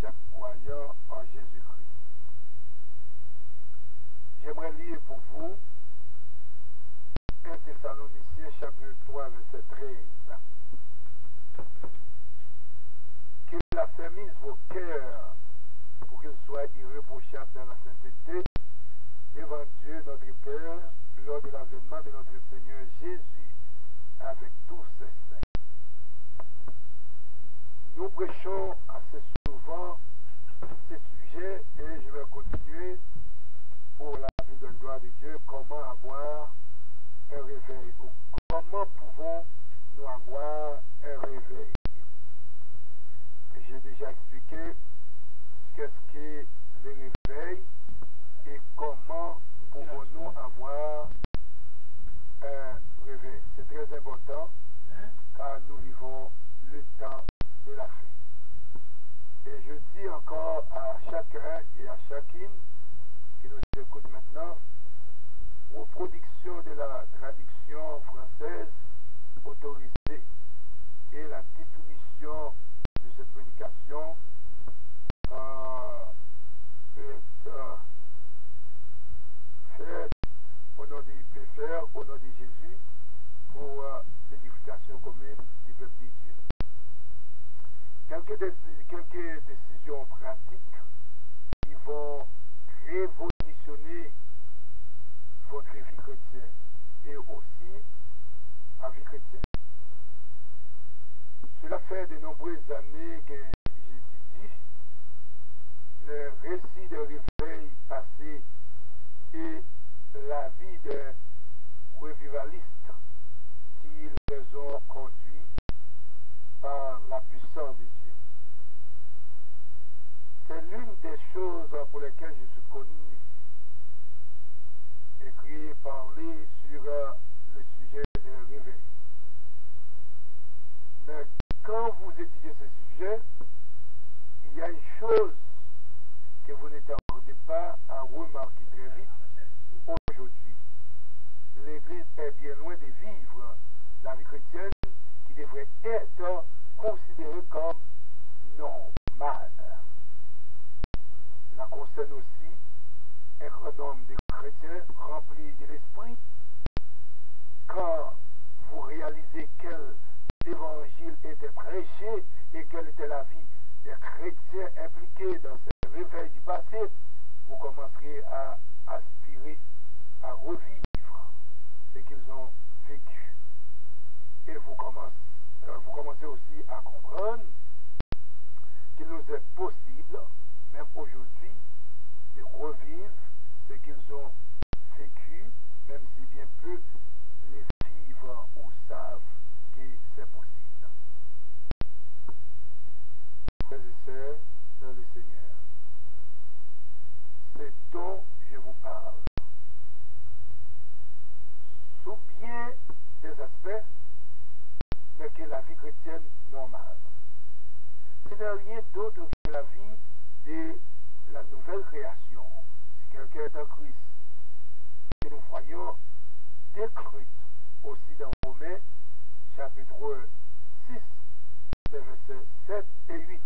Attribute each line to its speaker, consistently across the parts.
Speaker 1: chaque croyant en Jésus-Christ. J'aimerais lire pour vous 1 Thessaloniciens chapitre 3 verset 13. Qu'il affermisse vos cœurs pour qu'ils soient irréprochables dans la sainteté devant Dieu notre Père lors de l'avènement de notre Seigneur Jésus avec tous ses saints. Nous prêchons assez souvent ces sujets et je vais continuer pour la vie de gloire de Dieu, comment avoir un réveil ou comment pouvons-nous avoir un réveil. J'ai déjà expliqué qu'est-ce qu'est le réveil et comment pouvons-nous avoir un réveil. C'est très important car nous vivons le temps de la fin. Et je dis encore à chacun et à chacune qui nous écoute maintenant, aux productions de la traduction française autorisée et la distribution de cette prédication peut faire au nom de Jésus pour l'édification commune du peuple de Dieu. Quelques décisions pratiques qui vont révolutionner votre vie chrétienne et aussi la vie chrétienne. Cela fait de nombreuses années que j'étudie le récit de réveil passé et la vie des revivalistes qui les ont conduits par la puissance de Dieu. C'est l'une des choses pour lesquelles je suis connu. Écrit, parler sur le sujet de réveil. Mais quand vous étudiez ce sujet, il y a une chose que vous ne tardez pas à remarquer très vite. Aujourd'hui, l'Église est bien loin de vivre la vie chrétienne qui devrait être considérée comme normale. Cela concerne aussi un grand nombre de chrétiens remplis de l'esprit. Quand vous réalisez quel évangile était prêché et quelle était la vie des chrétiens impliqués dans ce réveil du passé, vous commencerez à aspirer à revivre ce qu'ils ont vécu. Et vous commencez aussi à comprendre qu'il nous est possible, même aujourd'hui, de revivre ce qu'ils ont vécu, même si bien peu les vivent ou savent que c'est possible. Frères et sœurs dans le Seigneur, c'est dont je vous parle. Sous bien des aspects, mais que la vie chrétienne normale. Ce n'est rien d'autre que la vie de la nouvelle création. Si quelqu'un est en Christ, que nous voyons décrite aussi dans Romains chapitre 6, les versets 7 et 8.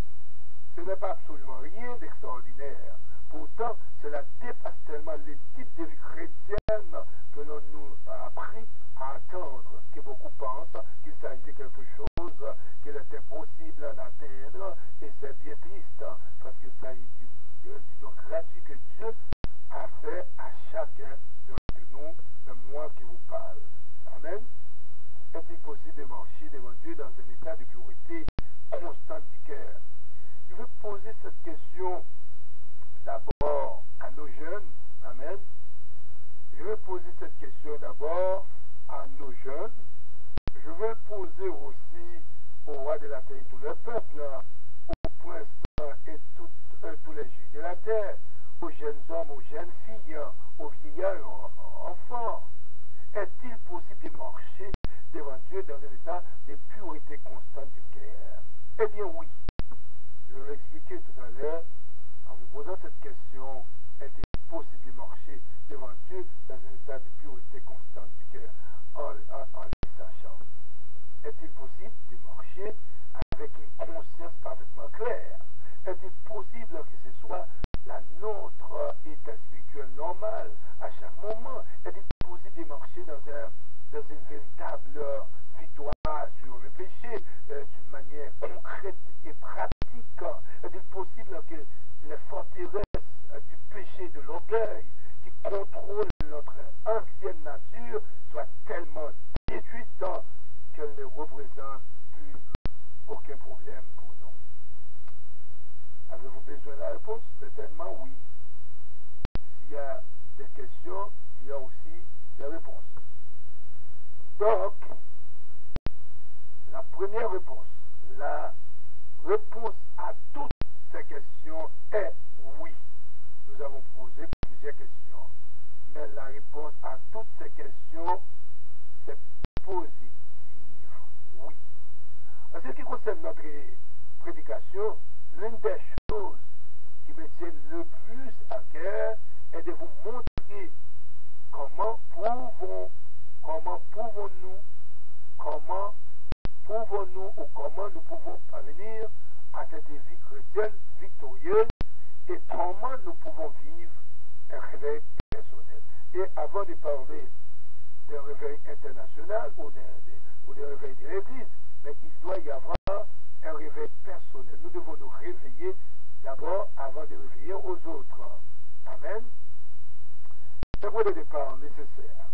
Speaker 1: Ce n'est pas absolument rien d'extraordinaire. Pourtant, cela dépasse tellement les types de vie chrétienne que l'on nous a appris à attendre, que beaucoup pensent qu'il s'agit de quelque chose qu'il est impossible d'atteindre, et c'est bien triste, parce qu'il s'agit du don gratuit que Dieu a fait à chacun de nous, même moi qui vous parle. Amen. Est-il possible de marcher devant Dieu dans un état de pureté constante du cœur? Je veux poser cette question d'abord à nos jeunes. Amen. Je veux poser cette question d'abord à nos jeunes. Je veux poser aussi au roi de la terre et tout le peuple, aux princes et tous les juifs de la terre, aux jeunes hommes, aux jeunes filles, aux vieillards, aux enfants. Est-il possible de marcher devant Dieu dans un état de pureté constante du cœur? Eh bien oui. Je vais l'expliquer tout à l'heure en vous posant cette question. Est-il possible de marcher devant Dieu dans un état de pureté constante du cœur en le sachant? Est-il possible de marcher avec une conscience parfaitement claire? Est-il Est-il possible que ce soit notre état spirituel normal à chaque moment? Est-il possible de marcher dans une véritable victoire sur le péché d'une manière concrète et pratique? Est-il possible que les forteresses du péché, de l'orgueil, qui contrôlent notre ancienne nature, soient tellement détruites qu'elles ne représentent plus aucun problème pour nous? Avez-vous besoin de la réponse? Certainement oui. S'il y a des questions, il y a aussi des réponses. Donc, la première réponse, la réponse à toutes ces questions est oui. Nous avons posé plusieurs questions, mais la réponse à toutes ces questions, c'est positive. Oui. En ce qui concerne notre prédication, l'une des choses qui me tiennent le plus à cœur est de vous montrer comment pouvons-nous ou comment nous pouvons parvenir à cette vie chrétienne victorieuse et comment nous pouvons vivre un réveil personnel. Et avant de parler d'un réveil international ou d'un réveil de l'Église, mais il doit y avoir un réveil personnel. Nous devons nous réveiller d'abord avant de réveiller aux autres. Amen. Un point de départ nécessaire.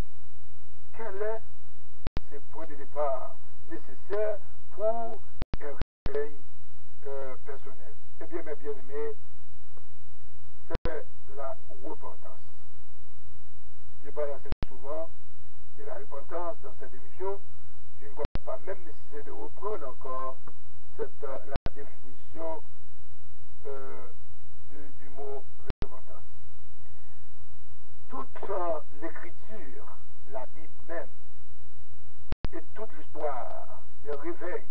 Speaker 1: Quel est ce point de départ nécessaire pour un réveil personnel? Eh bien, mes bien-aimés, c'est la repentance. Je parle assez souvent de la repentance dans cette émission. Je ne crois pas même nécessaire de reprendre encore la définition du mot repentance. Toute l'écriture, la Bible même, et toute l'histoire, le réveil,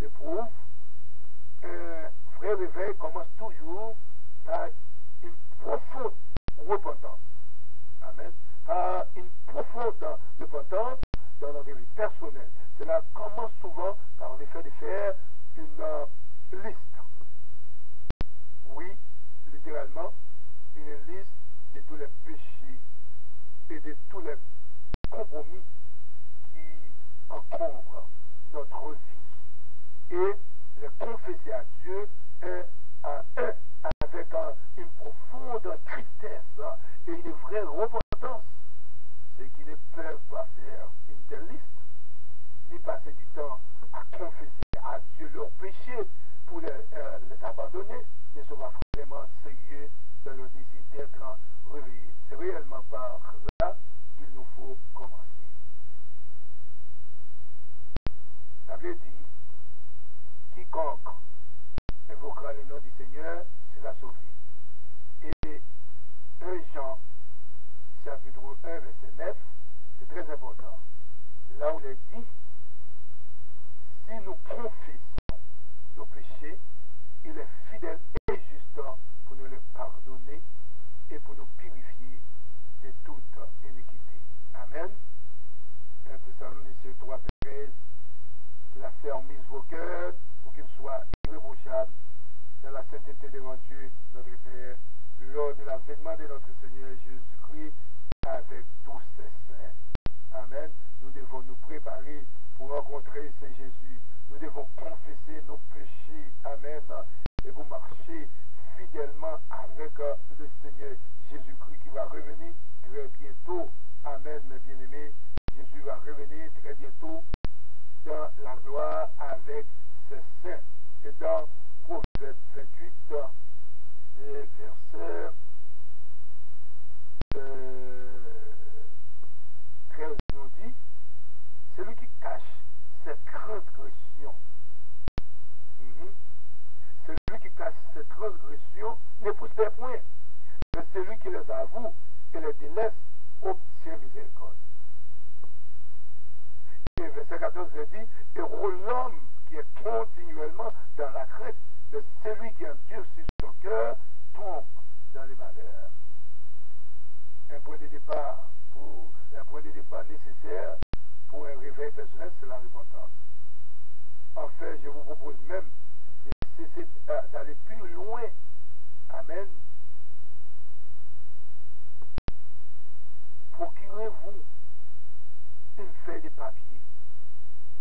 Speaker 1: le prouve. Un vrai réveil commence toujours par une profonde repentance. Amen. Par une profonde repentance dans notre vie personnelle. Cela commence souvent par le fait de faire une liste. Oui, littéralement, une liste de tous les péchés et de tous les compromis qui encombrent notre vie et les confesser à Dieu un à un avec une profonde tristesse et une vraie repentance. Ceux qui ne peuvent pas faire une telle liste, ni passer du temps à confesser à Dieu leurs péchés pour les abandonner, ne sont pas vraiment sérieux dans le désir d'être réveillés. C'est réellement par là qu'il nous faut commencer. La Bible dit, quiconque invoquera le nom du Seigneur sera sauvé. Et 1 Jean, chapitre 1, verset 9, c'est très important. Là où il est dit, si nous confessons nos péchés, il est fidèle et juste pour nous les pardonner et pour nous purifier de toute iniquité. Amen. 1 Thessaloniciens 3, 13, qu'il a fermisé vos cœurs pour qu'ils soient irréprochables dans la sainteté devant Dieu, notre Père, lors de l'avènement de notre Seigneur Jésus-Christ avec tous ses saints. Amen. Nous devons nous préparer pour rencontrer ce Jésus. Nous devons confesser nos péchés. Amen. Et vous marcher fidèlement avec le Seigneur Jésus-Christ qui va revenir très bientôt. Amen, mes bien-aimés. Jésus va revenir très bientôt dans la gloire avec ses saints. Et dans Proverbe 28, verset 13 nous dit, celui qui cache ses transgressions, celui qui cache ses transgressions ne prospère point, mais celui qui les avoue et les délaisse obtient miséricorde. Et verset 14 dit, heureux l'homme qui est continuellement dans la crainte, mais celui qui endurcit son cœur tombe dans les malheurs. Un point de départ nécessaire pour un réveil personnel, c'est la repentance. En fait, je vous propose même de cesser d'aller plus loin. Amen. Procurez-vous une feuille de papier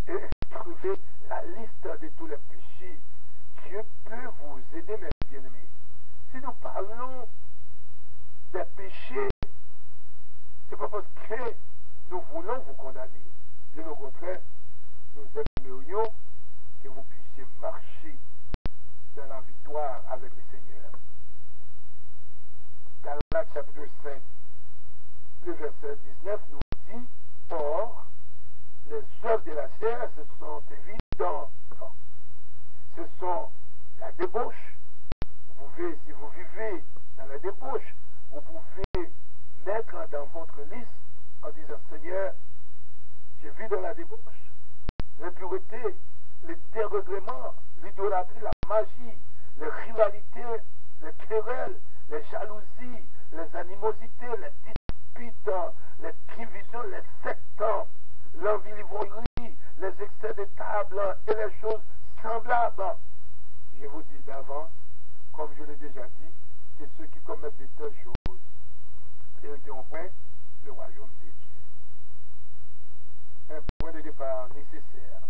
Speaker 1: et écrivez la liste de tous les péchés. Dieu peut vous aider, mes bien-aimés. Si nous parlons des péchés, c'est pas parce que nous voulons vous condamner. Bien au contraire, nous aimerions que vous puissiez marcher dans la victoire avec le Seigneur. Galates chapitre 5, le verset 19 nous dit, or, les œuvres de la chair, ce sont évidentes. Ce sont la débauche. Si vous vivez dans la débauche, vous pouvez mettre dans votre liste en disant, Seigneur, j'ai vu dans la débauche l'impureté, le dérèglement, l'idolâtrie, la magie, les rivalités, les querelles, les jalousies, les animosités, les disputes, les divisions, les sectes, l'envie, l'ivrognerie, les excès de table et les choses semblables. Je vous dis d'avance, comme je l'ai déjà dit, que ceux qui commettent de telles choses n'hériteront point le royaume de Dieu. Un point de départ nécessaire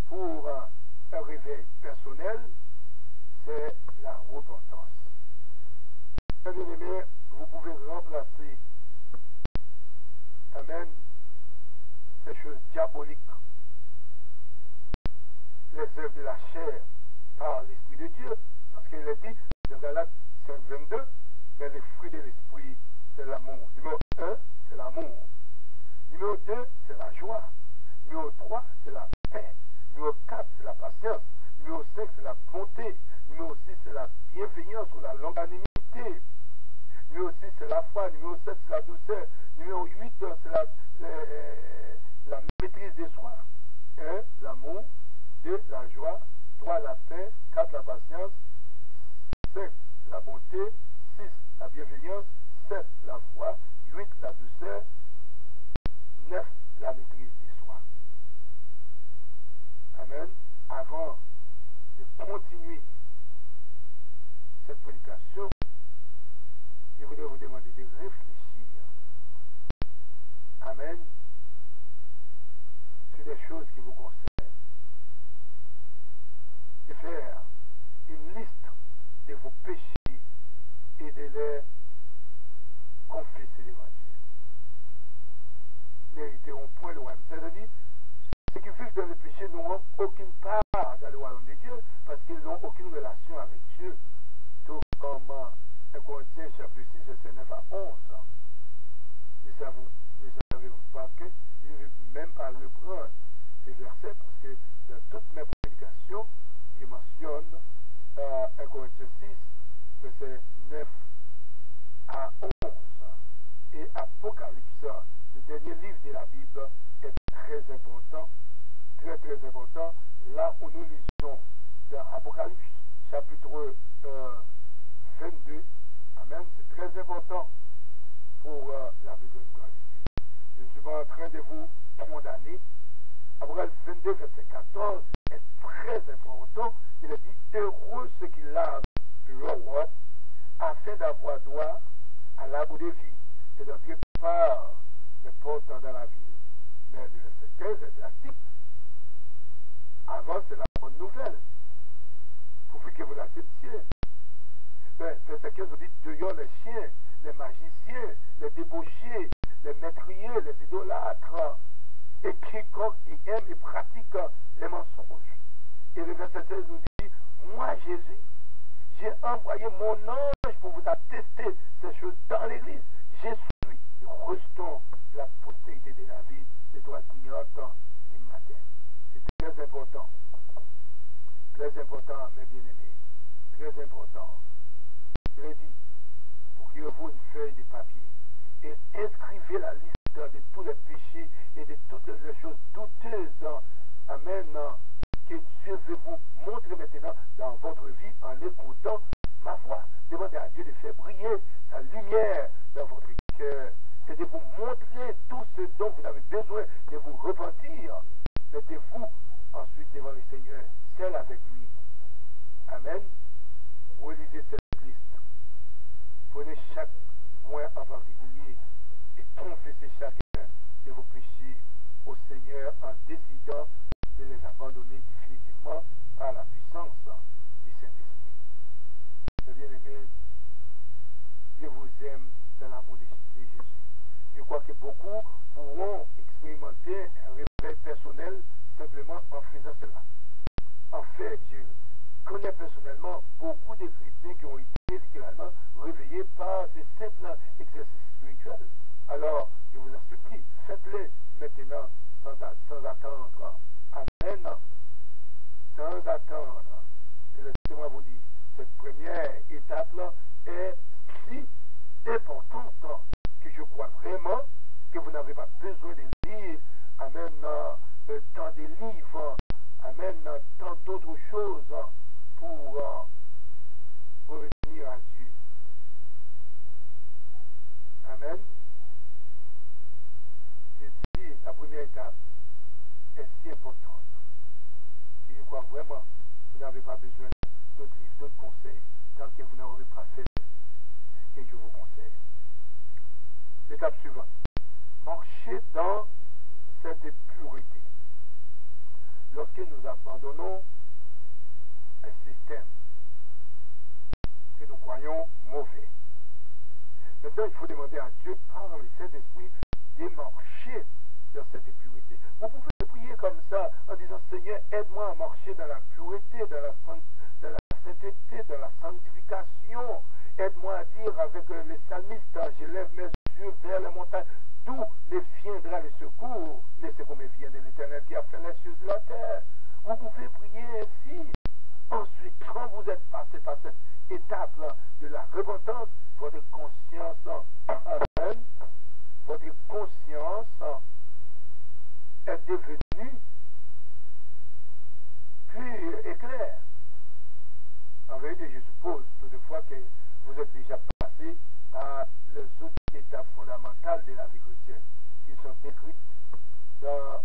Speaker 1: pour un réveil personnel, c'est la repentance. Bien aimé, vous pouvez remplacer, amen, ces choses diaboliques, les œuvres de la chair par l'Esprit de Dieu, parce qu'il est dit dans Galates 5, 22, mais les fruits de l'Esprit, c'est l'amour. Numéro 1, c'est l'amour. Numéro 2, c'est la joie. Numéro 3, c'est la paix. Numéro 4, c'est la patience. Numéro 5, c'est la bonté. Numéro 6, c'est la bienveillance ou la longanimité. Numéro 6, c'est la foi. Numéro 7, c'est la douceur. Numéro 8, c'est la maîtrise de soi. 1, l'amour. 2, la joie. 3, la paix. 4, la patience. 5, la bonté. 6, la bienveillance. 7, la foi. 8, la douceur. 9, la maîtrise de soi. Amen. Avant de continuer cette prédication, je voudrais vous demander de réfléchir. Amen. Sur des choses qui vous concernent. De faire une liste de vos péchés et de les confesser devant Dieu. N'hériteront point le royaume. C'est-à-dire, ceux qui vivent dans le péché n'auront aucune part dans le royaume de Dieu parce qu'ils n'ont aucune relation avec Dieu. Tout comme 1 Corinthiens chapitre 6, verset 9 à 11. Ne savez-vous pas que je ne vais même pas reprendre ces versets parce que dans toutes mes prédications, je mentionne 1 Corinthiens 6, verset 9 à 11. Et Apocalypse, le dernier livre de la Bible, est très important, très très important. Là où nous lisons dans Apocalypse, chapitre 22, amen, c'est très important pour la vie de gloire de Dieu. Je ne suis pas en train de vous condamner. Apocalypse 22, verset 14 est très important. Il a dit, heureux ceux qui lavent leur robe afin d'avoir droit à l'arbre de vie et d'entrer par les portes dans la ville. Mais le verset 15 est drastique. Avant, c'est la bonne nouvelle. Pourvu que vous l'acceptiez. Mais verset 15 vous dit, dehors les chiens, les magiciens, les débauchés, les maîtriers, les idolâtres, et quiconque y aime et pratique les mensonges. Et le verset 16 nous dit, moi Jésus, j'ai envoyé mon ange pour vous attester ces choses dans l'église. Je suis restant la postérité de David, l'étoile brillante du matin. C'est très important. Très important, mes bien-aimés. Très important. Je l'ai dit, procurez-vous une feuille de papier et inscrivez la liste de tous les péchés et de toutes les choses douteuses. Amen. Que Dieu veut vous montrer maintenant dans votre vie en écoutant ma voix. Demandez à Dieu de faire briller sa lumière dans votre cœur et de vous montrer tout ce dont vous avez besoin de vous repentir. Mettez-vous ensuite devant le Seigneur, seul avec lui. Amen. chaque point en particulier et confesser chacun de vos péchés au Seigneur en décidant de les abandonner définitivement par la puissance du Saint-Esprit. Mes bien-aimés, je vous aime dans l'amour de Jésus. Je crois que beaucoup pourront expérimenter un réveil personnel simplement en faisant cela. En fait, je connais personnellement beaucoup de chrétiens qui ont été littéralement réveillés par ces simples exercices spirituels. Alors, je vous en supplie, faites-les maintenant sans attendre. Amen. Sans attendre. Et laissez-moi vous dire, cette première étape-là est si importante que je crois vraiment que vous n'avez pas besoin de lire, amen, tant de livres, amen, tant d'autres choses pour revenir à Dieu. Amen. J'ai dit, la première étape est si importante que je crois vraiment que vous n'avez pas besoin d'autres livres, d'autres conseils, tant que vous n'aurez pas fait ce que je vous conseille. L'étape suivante. Marcher dans cette pureté. Lorsque nous abandonnons un système que nous croyons mauvais, maintenant il faut demander à Dieu par le Saint-Esprit de marcher dans cette pureté. Vous pouvez prier comme ça en disant Seigneur, aide-moi à marcher dans la pureté, dans la sainteté, dans la sanctification. Aide-moi à dire avec les psalmistes, je lève mes yeux vers la montagne, d'où me viendra le secours. Le secours me vient de l'Éternel qui a fait les cieux et la terre. Vous pouvez prier ainsi. Ensuite, quand vous êtes passé par cette étape-là de la repentance, votre conscience, votre conscience est devenue pure et claire. En vérité, je suppose toutefois que vous êtes déjà passé par les autres étapes fondamentales de la vie chrétienne qui sont décrites dans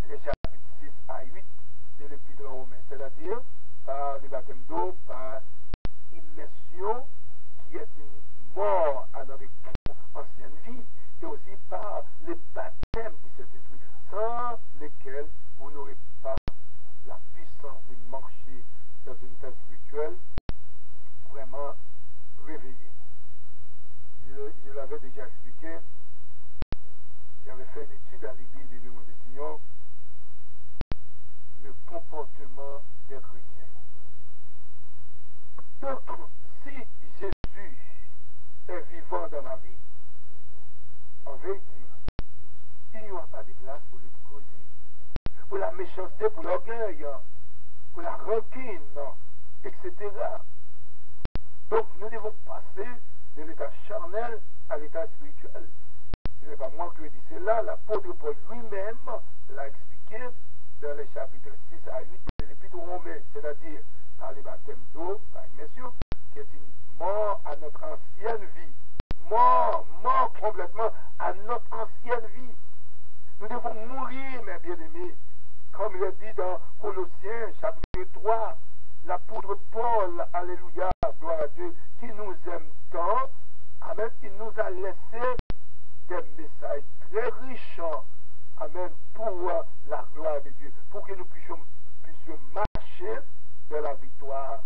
Speaker 1: les chapitres 6 à 8 de l'Épître aux Romains, c'est-à-dire par le baptême d'eau, par immersion qui est une mort à notre ancienne vie, et aussi par le baptême du Saint-Esprit, sans lequel vous n'aurez pas la puissance de marcher dans une état spirituelle vraiment réveillé. Je l'avais déjà expliqué. J'avais fait une étude à l'église du Jument de Sion, le comportement des chrétiens. Donc, si Jésus est vivant dans ma vie, en vérité, il n'y aura pas de place pour l'hypocrisie, pour la méchanceté, pour l'orgueil, pour la rancune, etc. Donc, nous devons passer de l'état charnel à l'état spirituel. Ce n'est pas moi qui dis cela, l'apôtre Paul lui-même l'a expliqué dans les chapitres 6 à 8 de l'Épître aux Romains, c'est-à-dire par le baptême d'eau, par immersion, qui est une mort à notre ancienne vie. Mort complètement à notre ancienne vie. Nous devons mourir, mes bien-aimés. Comme il est dit dans Colossiens, chapitre 3, l'apôtre Paul, alléluia, gloire à Dieu, qui nous aime tant, amen, il nous a laissé des messages très riches, amen, pour la gloire de Dieu, pour que nous puissions marcher dans la victoire,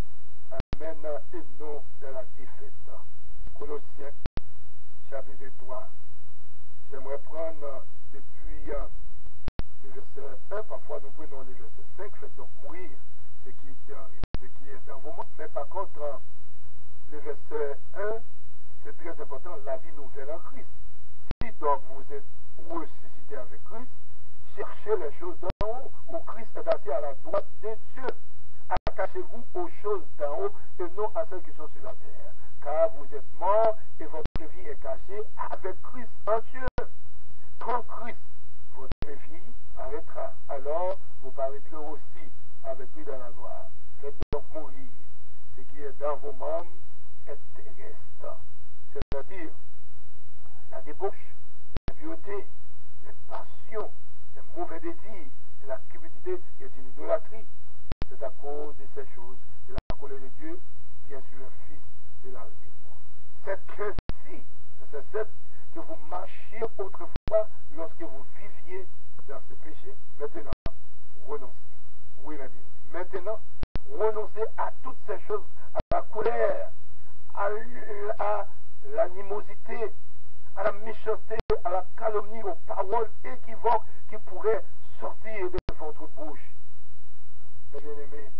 Speaker 1: amen, et non dans la défaite. Colossiens, chapitre 3. J'aimerais prendre depuis le verset 1, parfois nous prenons le verset 5, faites donc mourir ce qui est dans vos mains. Mais par contre, le verset 1, c'est très important, la vie nouvelle en Christ. Si donc vous êtes ressuscité avec Christ, cherchez les choses d'en haut, où Christ est assis à la droite de Dieu. Attachez-vous aux choses d'en haut et non à celles qui sont sur la terre. Car vous êtes morts et votre vie est cachée avec Christ en Dieu. Quand Christ, votre vie, paraîtra, alors vous paraîtrez aussi avec lui dans la gloire. Faites donc mourir ce qui est dans vos membres est terrestre. C'est-à-dire la débauche, l'impureté, les passions, les mauvais désirs et la cupidité qui est une idolâtrie. C'est à cause de ces choses que la colère de Dieu vient sur le Fils de la rébellion. c'est ainsi, c'est cette que vous marchiez autrefois lorsque vous viviez dans ce péché. Maintenant, renoncez. Oui, ma bien. Maintenant, renoncez à toutes ces choses, à la colère, à l'animosité, à la méchanceté, à la calomnie, aux paroles équivoques qui pourraient sortir de votre bouche. Mes bien-aimés,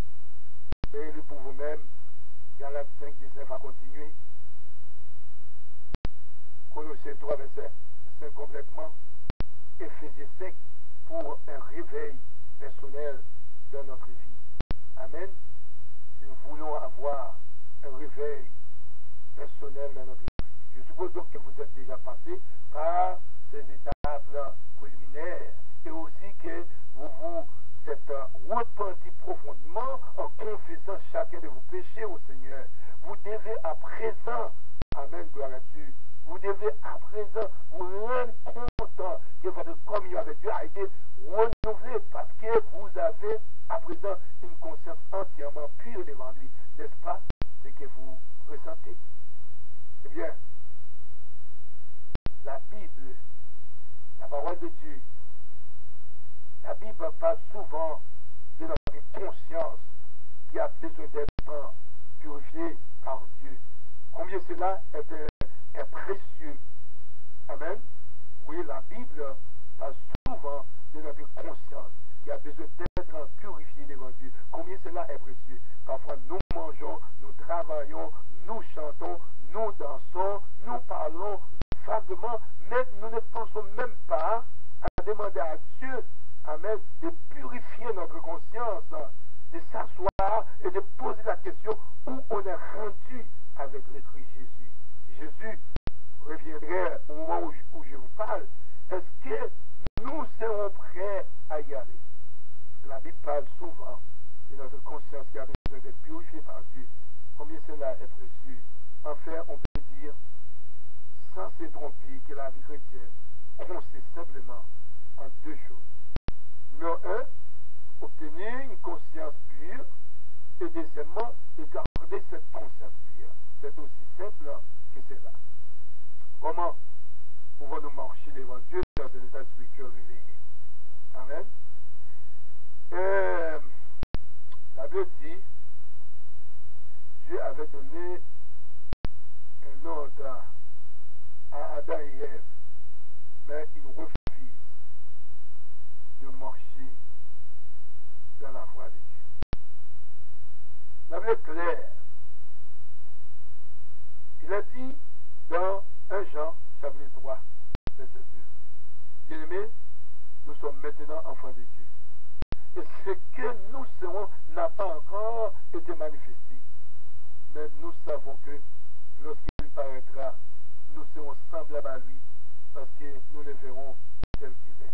Speaker 1: veillez pour vous-même. Galates 5, 19 à continuer. Colossiens 3, verset 5 complètement. Éphésiens 5 pour un réveil personnel dans notre vie. Amen. Si nous voulons avoir un réveil personnel dans notre vie. Je suppose donc que vous êtes déjà passé par ces étapes préliminaires et aussi que vous vous êtes repenti profondément en confessant chacun de vos péchés au Seigneur. Vous devez à présent, amen, gloire à Dieu, vous devez à présent vous rendre compte que votre communion avec Dieu a été renouvelée parce que vous avez à présent une conscience entièrement pure devant lui. N'est-ce pas ce que vous ressentez? Eh bien, la Bible, la parole de Dieu, la Bible parle souvent de notre conscience qui a besoin d'être purifiée par Dieu. Combien cela est précieux. Amen. Oui, la Bible parle souvent de notre conscience qui a besoin d'être purifiée devant Dieu. Combien cela est précieux. Parfois nous mangeons, nous travaillons, nous chantons, nous dansons, nous parlons vaguement, mais nous ne pensons même pas à demander à Dieu, amen, de purifier notre conscience, de s'asseoir et de poser la question où on est rendu avec le Christ Jésus. Si Jésus reviendrait au moment où je vous parle, est-ce que nous serons prêts à y aller? La Bible parle souvent de notre conscience qui a besoin d'être purifiée par Dieu. Combien cela est précieux. Enfin, on peut dire, sans se tromper, que la vie chrétienne consiste simplement en deux choses. Numéro un, obtenir une conscience pure, et deuxièmement, de garder cette conscience pure. C'est aussi simple que cela. Comment pouvons-nous marcher devant Dieu dans un état spirituel réveillé? Amen. La Bible dit, Dieu avait donné un ordre à Adam et Ève, mais ils refusent de marcher dans la voie de Dieu. La Bible est claire. Il a dit dans 1 Jean, chapitre 3, verset 2. Bien-aimés, nous sommes maintenant enfants de Dieu. Et ce que nous serons n'a pas encore été manifesté. Mais nous savons que lorsqu'il paraîtra, nous serons semblables à lui, parce que nous le verrons tel qu'il est.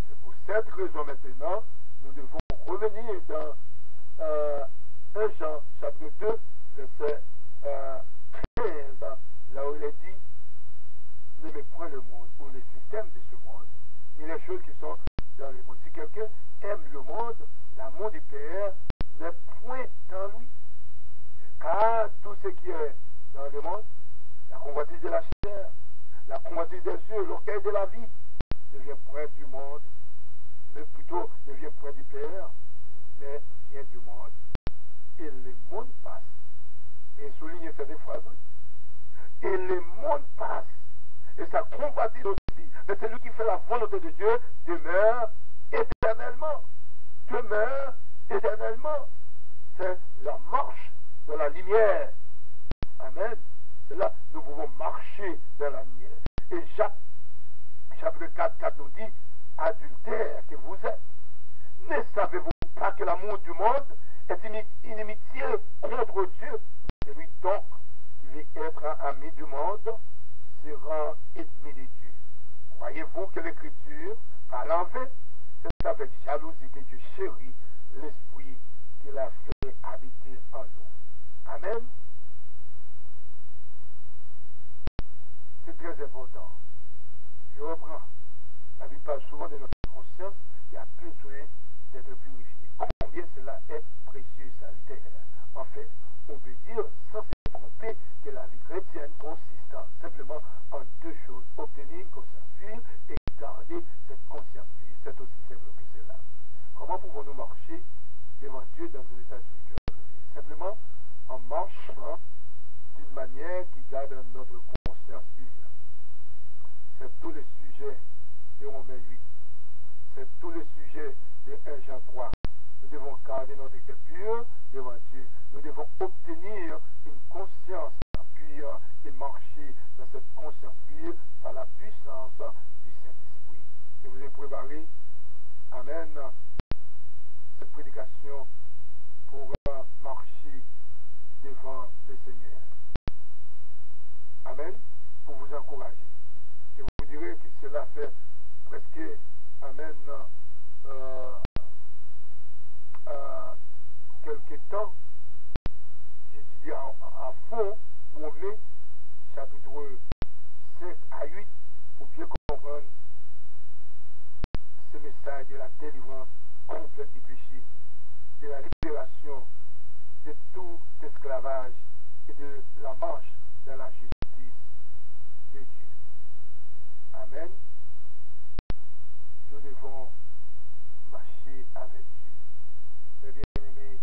Speaker 1: C'est pour cette raison maintenant, nous devons revenir dans 1 Jean, chapitre 2, verset 15, là où il est dit, n'aimez point le monde ou le système de ce monde, ni les choses qui sont dans le monde. Si quelqu'un aime le monde, l'amour du Père n'est point dans lui. Car tout ce qui est dans le monde, la convoitise de la chair, la convoitise des yeux, l'orgueil de la vie, ne vient point du monde, mais plutôt ne vient point du Père, mais vient du monde. Et le monde passe. Et soulignez cette phrase. Et le monde passe. Et sa convoitise aussi. Mais celui qui fait la volonté de Dieu demeure éternellement. Demeure éternellement. C'est la marche dans la lumière. Amen. C'est là que nous pouvons marcher dans la lumière. Et Jacques, chapitre 4 nous dit, adultère que vous êtes, ne savez-vous pas que l'amour du monde est une inimitié contre Dieu? Celui donc qui veut être un ami du monde sera ennemi de Dieu. Croyez-vous que l'Écriture parle en vain? C'est avec jalousie que Dieu chérit l'esprit qu'il a fait habiter en nous. Amen. C'est très important. Je reprends. La Bible parle souvent de notre conscience qui a besoin d'être purifiée. Combien cela est précieux, salutaire. En fait, on peut dire, sans se tromper, que la vie chrétienne consiste hein, d'une manière qui garde notre conscience pure. C'est tous les sujets de Romains 8. C'est tous les sujets de 1 Jean 3. Nous devons garder notre cœur pur devant Dieu. Nous devons obtenir une conscience pure et marcher dans cette conscience pure par la puissance du Saint-Esprit. Je vous ai préparé, amen, cette prédication pour marcher devant le Seigneur. Amen, pour vous encourager. Je vous dirais que cela fait presque, amen, quelques temps, j'étudie à fond Romains chapitre 5 à 8 pour bien comprendre ce message de la délivrance complète du péché, de la libération de tout esclavage et de la marche dans la justice de Dieu. Amen. Nous devons marcher avec Dieu. Mes bien-aimés,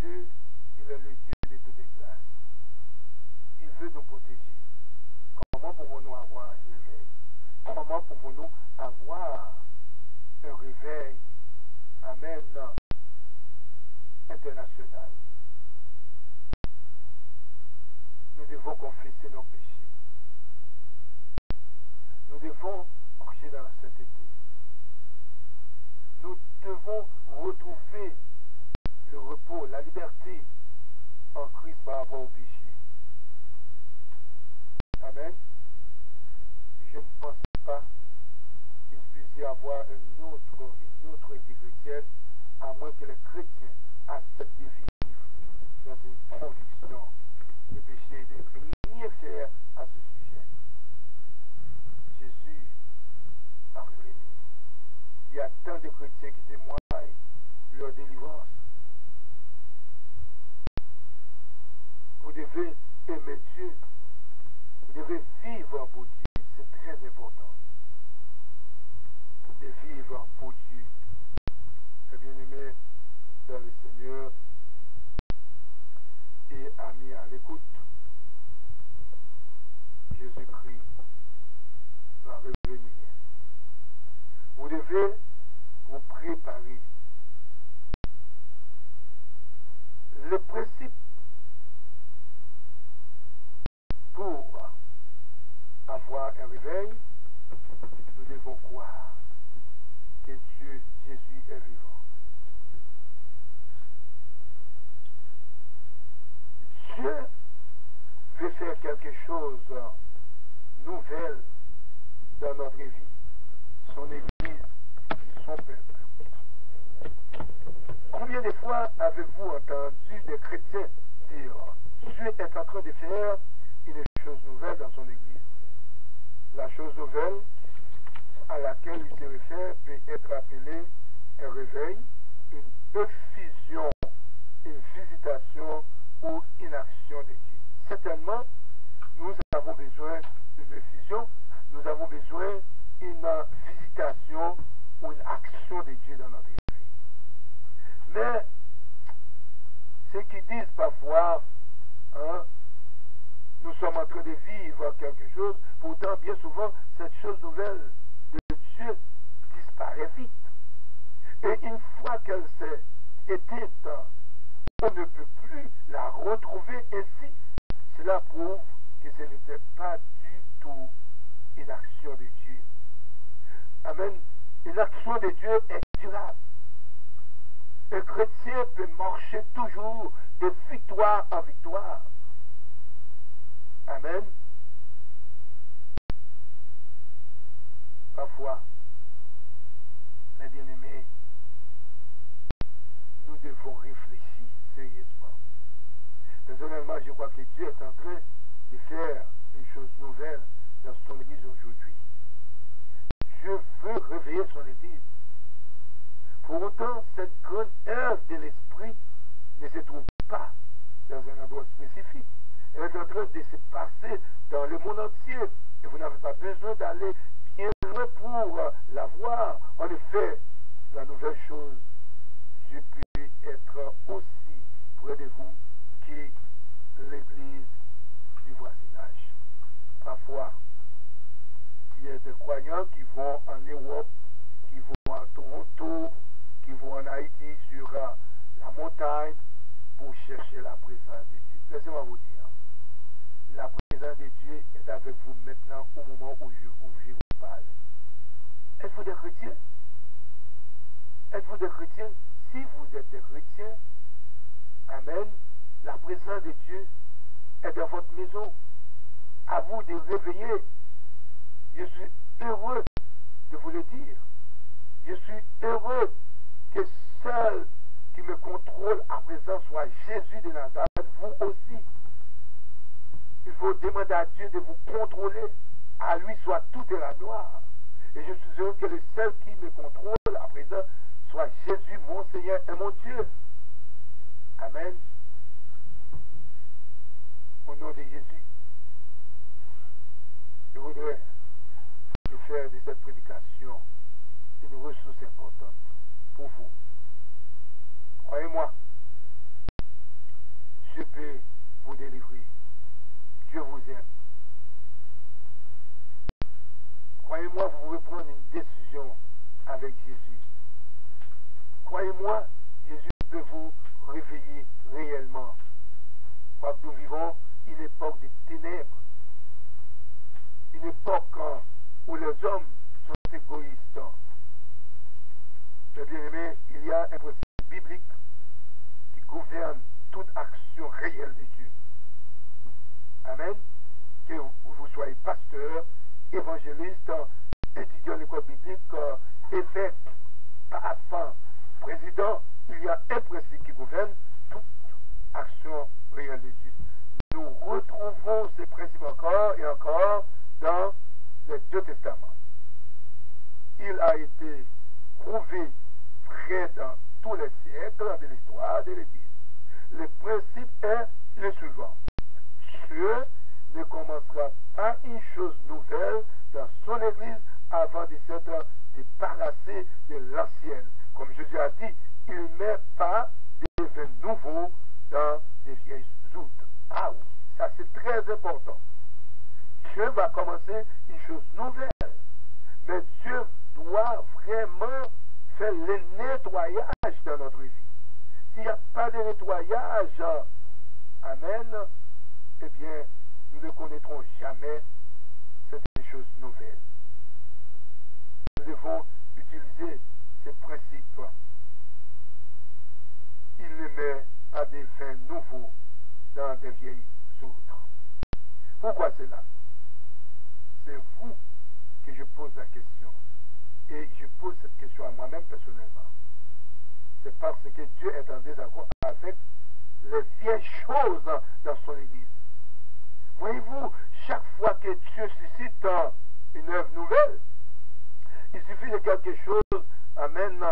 Speaker 1: Dieu, il est le Dieu de toutes les grâces. Il veut nous protéger. Comment pouvons-nous avoir un réveil? Comment pouvons-nous avoir un réveil, amen, international? Nous devons confesser nos péchés. Nous devons marcher dans la sainteté. Nous devons retrouver le repos, la liberté en Christ par rapport au péché. Amen. Je ne pense pas qu'il puisse y avoir une autre vie chrétienne, à moins que les chrétiens acceptent de vivre dans une conviction de péché et de rien faire à ce sujet. Jésus va revenir. Il y a tant de chrétiens qui témoignent leur délivrance. Vous devez aimer Dieu. Vous devez vivre pour Dieu. C'est très important de vivre pour Dieu. Mes bien-aimés dans le Seigneur et amis à l'écoute, Jésus-Christ va revenir. Vous devez vous préparer. Le principe pour avoir un réveil, nous devons croire que Dieu, Jésus est vivant. Dieu veut faire quelque chose de nouvel dans notre vie, son Église, son peuple. Combien de fois avez-vous entendu des chrétiens dire Dieu est en train de faire une chose nouvelle dans son Église? La chose nouvelle à laquelle il se réfère peut être appelée un réveil, une effusion, une visitation ou une action de Dieu. Certainement, nous avons besoin d'une effusion, nous avons besoin d'une visitation ou une action de Dieu dans notre vie. Mais, ceux qui disent parfois, hein, nous sommes en train de vivre quelque chose, pourtant bien souvent, cette chose nouvelle de Dieu disparaît vite. Et une fois qu'elle s'est éteinte, on ne peut plus la retrouver ainsi. Cela prouve que ce n'était pas du tout une action de Dieu. Amen. Une action de Dieu est durable. Un chrétien peut marcher toujours de victoire en victoire. Amen. Parfois, mes bien-aimés, nous devons réfléchir sérieusement. Personnellement, je crois que Dieu est en train de faire une chose nouvelle dans son Église aujourd'hui. Dieu veut réveiller son Église. Pour autant, cette grande œuvre de l'Esprit ne se trouve pas dans un endroit spécifique. Elle est en train de se passer dans le monde entier. Et vous n'avez pas besoin d'aller bien loin pour la voir. En effet, la nouvelle chose, Dieu peut être aussi, pourrait de vous qui est l'église du voisinage. Parfois, il y a des croyants qui vont en Europe, qui vont à Toronto, qui vont en Haïti sur la montagne pour chercher la présence de Dieu. Laissez-moi vous dire, la présence de Dieu est avec vous maintenant au moment où je vous parle. Êtes-vous des chrétiens? Êtes-vous des chrétiens? Si vous êtes des chrétiens, amen, la présence de Dieu est dans votre maison. À vous de réveiller. Je suis heureux de vous le dire. Je suis heureux que seul qui me contrôle à présent soit Jésus de Nazareth, vous aussi. Il faut demander à Dieu de vous contrôler. À lui soit toute la gloire. Et je suis heureux que le seul qui me contrôle à présent soit Jésus, mon Seigneur et mon Dieu. Amen. Au nom de Jésus, je voudrais faire de cette prédication une ressource importante pour vous. Croyez-moi, Dieu peut vous délivrer. Dieu vous aime. Croyez-moi, vous pouvez prendre une décision avec Jésus. Croyez-moi, Jésus peut vous réveiller réellement. Parce que nous vivons une époque de ténèbres. Une époque où les hommes sont égoïstes. Mais bien aimé, il y a un principe biblique qui gouverne toute action réelle de Dieu. Amen. Que vous soyez pasteur, évangéliste, étudiant l'école biblique, évêque, pape, président, il y a un principe qui gouverne toute action réelle de Dieu. Nous retrouvons ces principes encore et encore dans les deux testaments. Il a été prouvé vrai dans tous les siècles de l'histoire de l'Église. Le principe est le suivant. Dieu ne commencera pas une chose nouvelle dans son Église avant de s'être débarrassé de l'ancienne. Comme Jésus a dit, il ne met pas des vins nouveaux dans des vieilles outres. Ah oui, ça c'est très important. Dieu va commencer une chose nouvelle. Mais Dieu doit vraiment faire le nettoyage dans notre vie. S'il n'y a pas de nettoyage, amen, eh bien, nous ne connaîtrons jamais cette chose nouvelle. Nous devons utiliser ces principes. Il ne met pas des vins nouveaux dans des vieilles outres. Pourquoi cela? C'est vous que je pose la question. Et je pose cette question à moi-même personnellement. C'est parce que Dieu est en désaccord avec les vieilles choses dans son Église. Voyez-vous, chaque fois que Dieu suscite une œuvre nouvelle, il suffit de quelque chose, amen,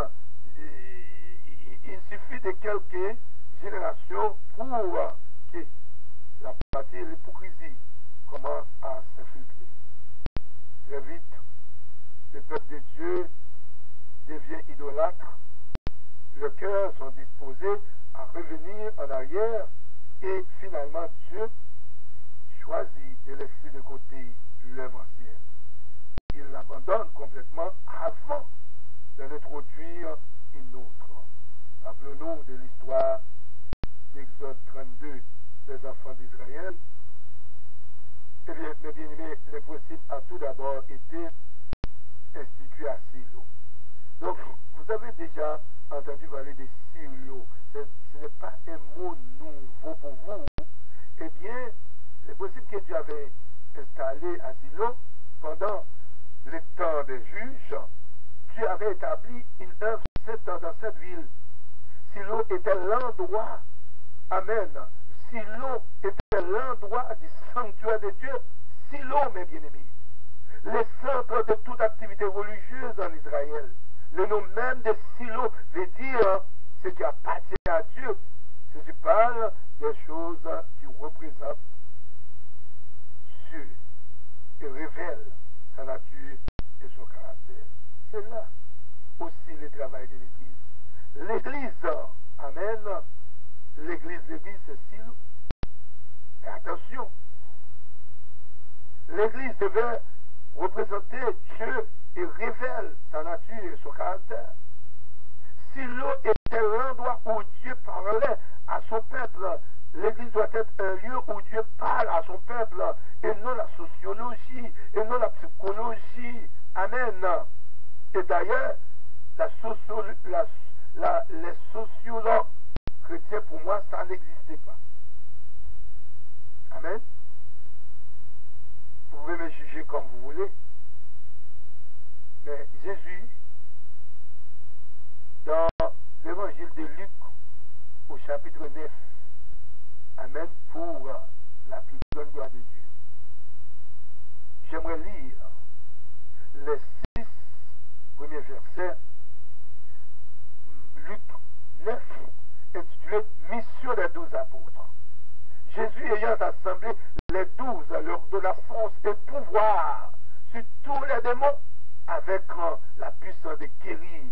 Speaker 1: il suffit de quelques générations pour que la partie de l'hypocrisie commence à s'infiltrer. Très vite, le peuple de Dieu devient idolâtre. Le cœur sont disposés à revenir en arrière et finalement Dieu choisit de laisser de côté l'œuvre ancienne. Il l'abandonne complètement avant d'en introduire une autre. Rappelons-nous de l'histoire d'Exode 32 des enfants d'Israël. Eh bien, mes bien-aimés, le principe a tout d'abord été institué à Silo. Donc, vous avez déjà entendu parler de Silo. Ce n'est pas un mot nouveau pour vous. Eh bien, le principe que Dieu avait installé à Silo pendant le temps des juges, Dieu avait établi une œuvre dans cette ville. Silo était l'endroit, amen, Silo était l'endroit du sanctuaire de Dieu. Silo, mes bien-aimés, le centre de toute activité religieuse en Israël. Le nom même de Silo veut dire ce qui appartient à Dieu. Si je parle des choses qui représentent Dieu et révèlent sa nature et son caractère. C'est là aussi le travail de l'Église. L'Église, amen, l'église, c'est Silo. Mais attention, l'église devait représenter Dieu et révèle sa nature et son caractère. Silo était l'endroit où Dieu parlait à son peuple. L'église doit être un lieu où Dieu parle à son peuple et non la sociologie et non la psychologie. Amen. Et d'ailleurs, les sociologues chrétiens, pour moi, ça n'existait pas. Amen. Vous pouvez me juger comme vous voulez. Mais Jésus, dans l'évangile de Luc, au chapitre 9, amen, pour la plus grande gloire de Dieu. J'aimerais lire les 6 premiers versets, Luc 9, intitulé Mission des 12 apôtres. Jésus ayant assemblé les 12 leur donna force et pouvoir sur tous les démons avec la puissance de guérir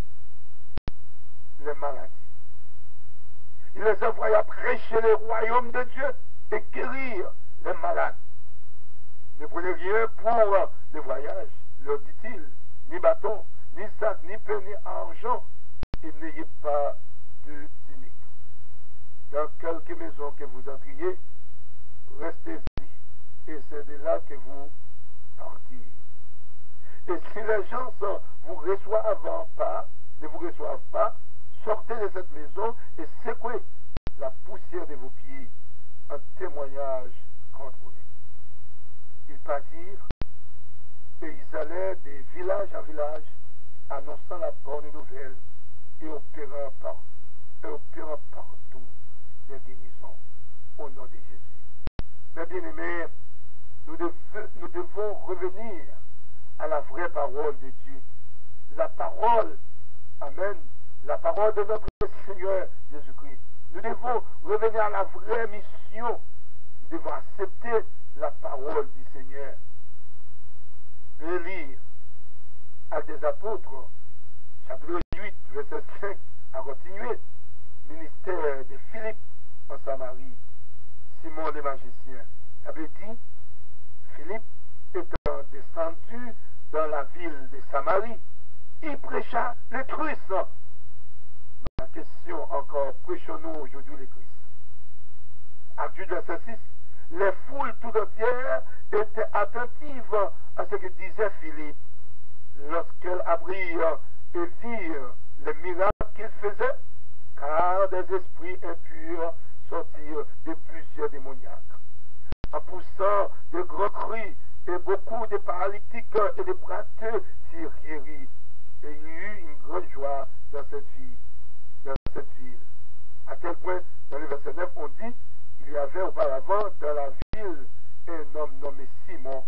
Speaker 1: les maladies. Il les envoya prêcher le royaume de Dieu et guérir les malades. Ne prenez rien pour le voyage, leur dit-il, ni bâton, ni sac, ni pain, ni argent, et n'ayez pas de tunique. Dans quelques maisons que vous entriez, restez-y, et c'est de là que vous partirez. Et si les gens vous reçoivent pas, ne vous reçoivent pas, sortez de cette maison et secouez la poussière de vos pieds en témoignage contre eux. Ils partirent et ils allaient de village en village, annonçant la bonne nouvelle et opérant partout des guérisons au nom de Jésus. Mes bien-aimés, nous devons revenir à la vraie parole de Dieu. La parole, amen, la parole de notre Seigneur Jésus-Christ. Nous devons revenir à la vraie mission. Nous devons accepter la parole du Seigneur. Je vais lire Actes des Apôtres, chapitre 8, verset 5, à continuer. Ministère de Philippe en Samarie. Simon le magicien avait dit, Philippe étant descendu dans la ville de Samarie, il prêcha le Christ. Ma question encore, prêchons-nous aujourd'hui le Christ? Acte 8, verset 6, les foules tout entières étaient attentives à ce que disait Philippe lorsqu'elles apprirent et virent les miracles qu'il faisait, car des esprits impurs sortirent de plusieurs démoniaques. En poussant de grands cris, et beaucoup de paralytiques et de boiteux furent guéris. Et il y eut une grande joie dans cette ville. À tel point, dans le verset 9, on dit, il y avait auparavant dans la ville un homme nommé Simon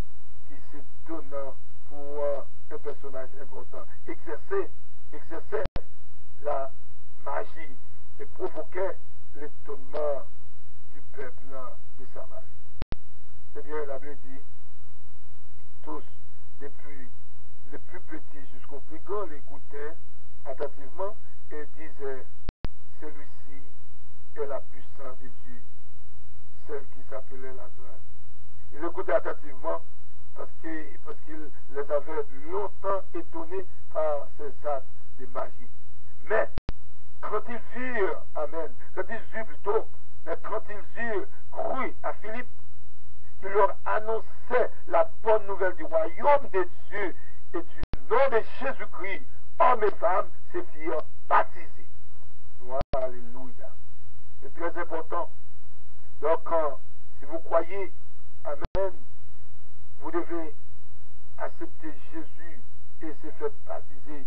Speaker 1: qui se donna pour un personnage important, exerçait la magie et provoquait l'étonnement du peuple de Samarie. Eh bien, la Bible dit, tous, depuis les plus petits jusqu'aux plus grands, l'écoutaient attentivement et disaient, celui-ci est la puissance de Dieu, celle qui s'appelait la grâce. Ils écoutaient attentivement parce qu'il les avait longtemps étonnés par ces actes de magie. Mais quand ils virent, amen, quand ils eurent cru à Philippe, qui leur annonçait la bonne nouvelle du royaume de Dieu et du nom de Jésus-Christ, hommes et femmes se firent baptisés. Gloire, alléluia. C'est très important. Donc, si vous croyez, amen, vous devez accepter Jésus et se faire baptiser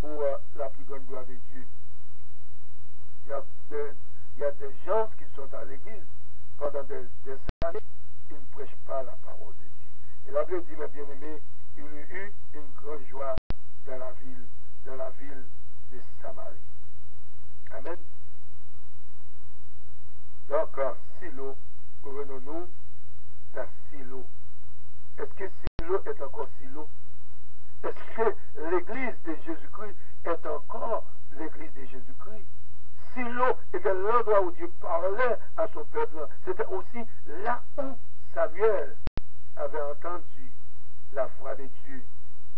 Speaker 1: pour la plus grande gloire de Dieu. Il y a des gens qui sont à l'église pendant des années, ils ne prêchent pas la parole de Dieu. Et la Bible dit, mes bien-aimés, il y eut une grande joie dans la ville de Samarie. Amen. Donc, Silo, revenons-nous dans Silo. Est-ce que Silo est encore Silo? Est-ce que l'église de Jésus-Christ est encore l'église de Jésus-Christ? Silo était l'endroit où Dieu parlait à son peuple. C'était aussi là où Samuel avait entendu la voix de Dieu,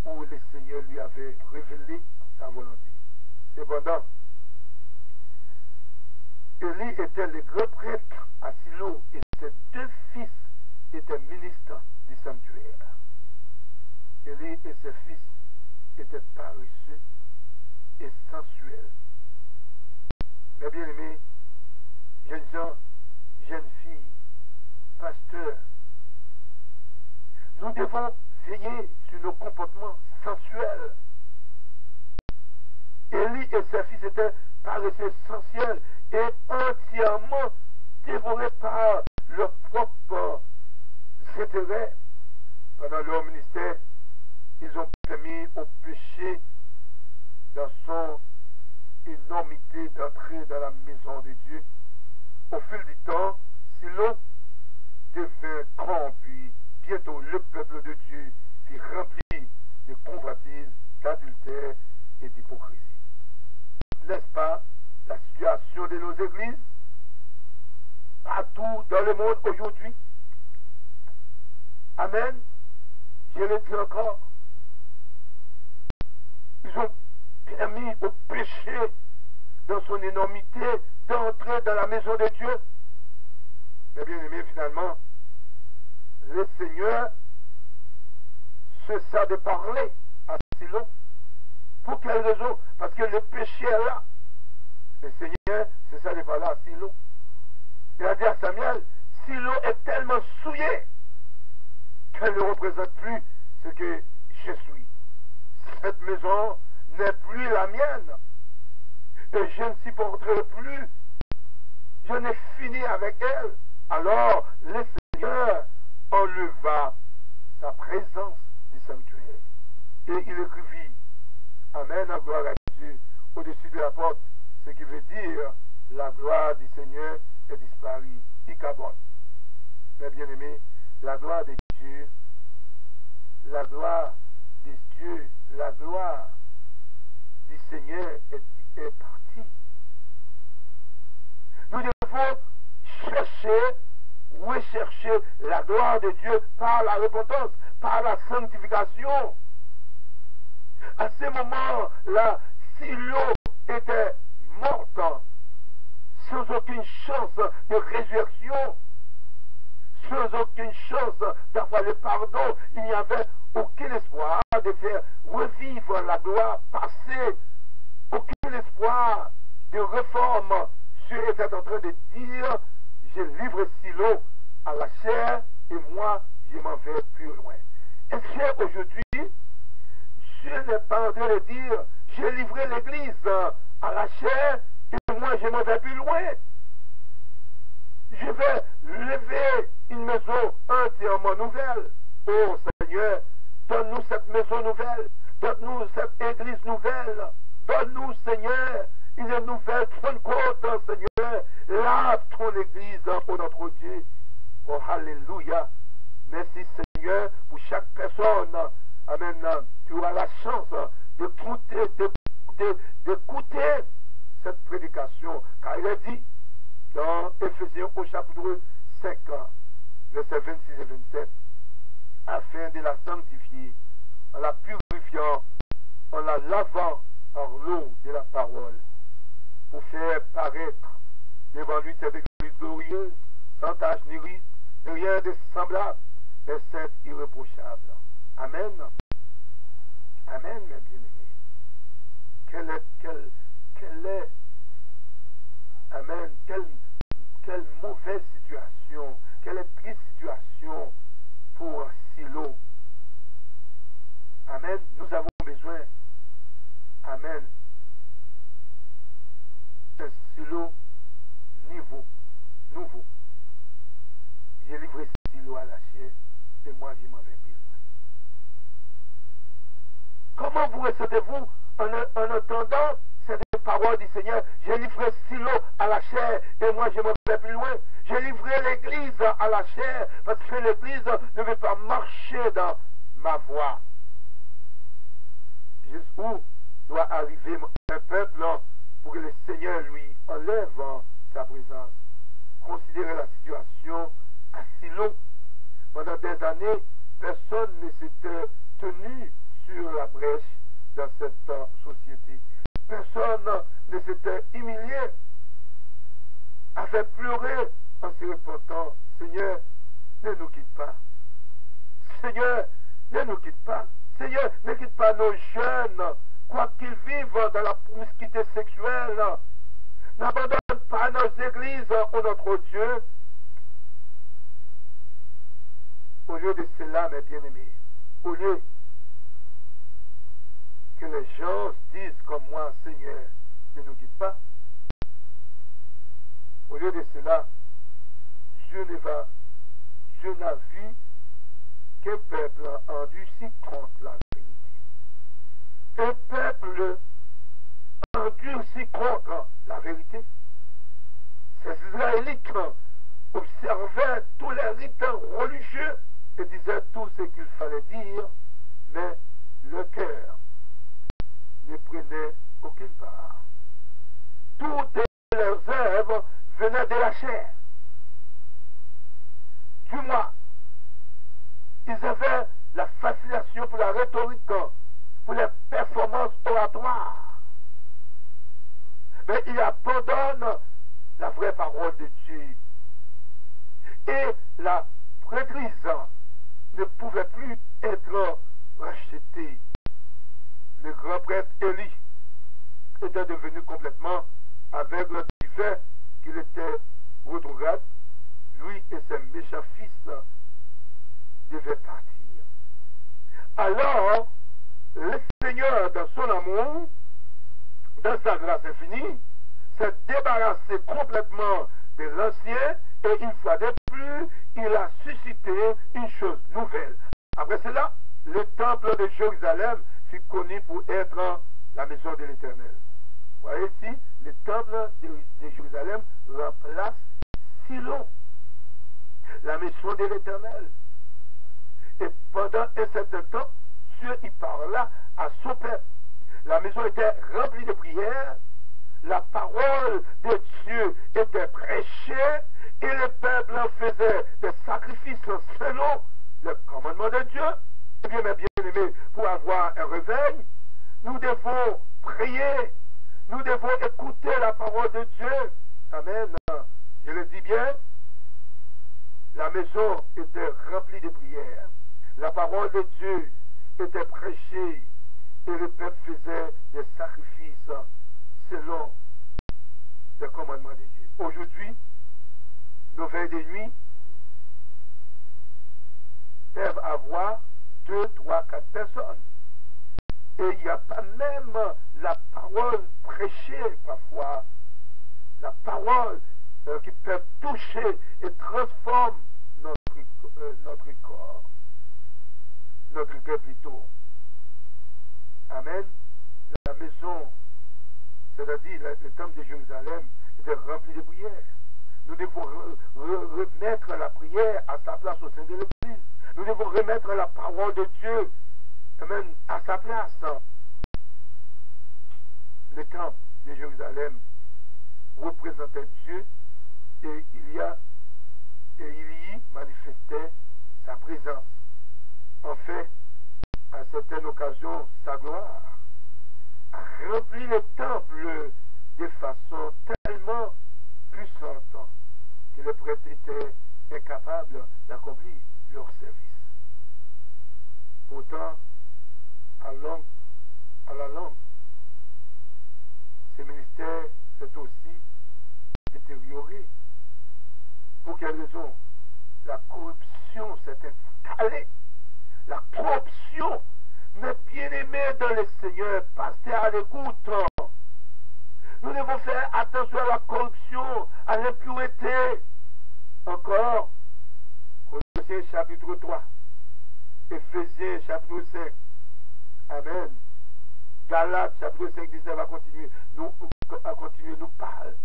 Speaker 1: où le Seigneur lui avait révélé sa volonté. Cependant, Élie était le grand prêtre à Silo et ses deux fils étaient ministres du sanctuaire. Élie et ses fils étaient paresseux et sensuels. Mes bien-aimés, jeunes gens, jeunes filles, pasteurs, nous devons veiller sur nos comportements sensuels. Élie et ses fils étaient paresseux, sensuels et entièrement dévorés par leurs propres intérêts. Pendant leur ministère, ils ont permis au péché dans son énormité d'entrer dans la maison de Dieu. Au fil du temps, Silo devint corrompu. Bientôt, le peuple de Dieu fut rempli de convoitises, d'adultère et d'hypocrisie. N'est-ce pas la situation de nos églises partout dans le monde aujourd'hui? Amen. Je le dis encore. Ils ont permis au péché, dans son énormité, d'entrer dans la maison de Dieu. Mais bien aimé, finalement, le Seigneur cessa de parler à Silo. Pour quelle raison? Parce que le péché est là. Le Seigneur cessa de parler à Silo. Il a dit à Samuel, Silo est tellement souillé qu'elle ne représente plus ce que je suis. Cette maison n'est plus la mienne. Et je ne supporterai plus. Je n'ai fini avec elle. Alors, le Seigneur enleva sa présence du sanctuaire. Et il écrivit, Amen, la gloire à Dieu, au-dessus de la porte, ce qui veut dire, la gloire du Seigneur est disparue. Icabod. Mes bien-aimés, la gloire de Dieu, la gloire de Dieu, la gloire du Seigneur est partie. Nous devons rechercher la gloire de Dieu par la repentance, par la sanctification. À ce moment-là, Silo était morte, sans aucune chance de résurrection, sans aucune chance d'avoir le pardon. Il n'y avait aucun espoir de faire revivre la gloire passée, aucun espoir de réforme. Dieu était en train de dire, je livre Silo à la chair et moi, je m'en vais plus loin. Est-ce qu'aujourd'hui, Dieu n'est pas en train de dire, j'ai livré l'Église à la chair et moi, je m'en vais plus loin? Je vais lever une maison entièrement nouvelle. Oh Seigneur, donne-nous cette maison nouvelle. Donne-nous cette église nouvelle. Donne-nous, Seigneur, une nouvelle Pentecôte, Seigneur. Lave ton église, oh notre Dieu. Oh, alléluia. Merci, Seigneur, pour chaque personne. Amen. Tu auras la chance d'écouter cette prédication. Car il est dit dans Éphésiens au chapitre 5, versets 26 et 27, afin de la sanctifier, en la purifiant, en la lavant par l'eau de la parole, pour faire paraître devant lui cette église glorieuse, sans tache ni rien de semblable, mais sainte irréprochable. Amen. Amen, mes bien-aimés. Amen, quelle mauvaise situation, quelle triste situation pour Silo. Amen, nous avons besoin, amen, d'un Silo nouveau. J'ai livré Silo à la chair et moi je m'en vais plus loin. Comment vous ressentez-vous en entendant cette parole du Seigneur? J'ai livré Silo à la chair et moi je m'en vais plus loin. J'ai livré l'église à la chair parce que l'église ne veut pas marcher dans ma voie. Jusqu'où doit arriver un peuple pour que le Seigneur lui enlève sa présence. Considérez la situation à Silo. Pendant des années, personne ne s'était tenu sur la brèche dans cette société. Personne ne s'était humilié, a fait pleurer en se repentant. Seigneur, ne nous quitte pas. Seigneur, ne nous quitte pas. Seigneur, ne quitte pas nos jeunes, quoi qu'ils vivent dans la promiscuité sexuelle. N'abandonne pas nos églises, ô notre Dieu. Au lieu de cela, mes bien-aimés, au lieu que les gens disent comme moi, Seigneur, ne nous quitte pas, au lieu de cela, Dieu n'a vu qu'un peuple endurci contre la vérité. Un peuple endurci contre la vérité. Ces Israélites observaient tous les rites religieux et disaient tout ce qu'il fallait dire, mais le cœur ne prenait aucune part. Toutes leurs œuvres venaient de la chair. Du moins, ils avaient la fascination pour la rhétorique, pour les performances oratoires. Mais ils abandonnent la vraie parole de Dieu. Et la prêtrise ne pouvait plus être rachetée. Le grand prêtre Élie était devenu complètement aveugle du fait qu'il était rétrograde. Lui et ses méchants fils devaient partir. Alors, le Seigneur, dans son amour, dans sa grâce infinie, s'est débarrassé complètement de l'ancien et une fois de plus, il a suscité une chose nouvelle. Après cela, le temple de Jérusalem fut connu pour être la maison de l'Éternel. Vous voyez ici, le temple de Jérusalem remplace Silo, la maison de l'Éternel. Et pendant un certain temps, Dieu y parla à son peuple. La maison était remplie de prières, la parole de Dieu était prêchée et le peuple faisait des sacrifices selon le commandement de Dieu. Eh bien, mes bien-aimés, pour avoir un réveil, nous devons prier, nous devons écouter la parole de Dieu. Amen. Je le dis bien, la maison était remplie de prières, la parole de Dieu était prêchée et le peuple faisait des sacrifices selon le commandement de Dieu. Aujourd'hui, nos veilles de nuit peuvent avoir 2, 3, 4 personnes. Et il n'y a pas même la parole prêchée parfois, la parole qui peut toucher et transformer notre corps, notre cœur plutôt. Amen. La maison, c'est-à-dire le temple de Jérusalem, était rempli de prières. Nous devons remettre la prière à sa place au sein de l'Église. Nous devons remettre la parole de Dieu, amen, à sa place. Le temple de Jérusalem représentait Dieu et il y manifestait sa présence. En fait, à certaines occasions, sa gloire a rempli le temple de façon tellement puissante que les prêtres étaient incapables d'accomplir leur service. Pourtant, à la longue, ce ministère s'est aussi détérioré. Pour quelle raison? La corruption s'est installée. La corruption, mes bien-aimés dans le Seigneur, passez à l'écoute. Nous devons faire attention à la corruption, à l'impureté. Encore, Colossiens chapitre 3, Éphésiens chapitre 5, Amen. Galates chapitre 5, 19 à continuer nous parle.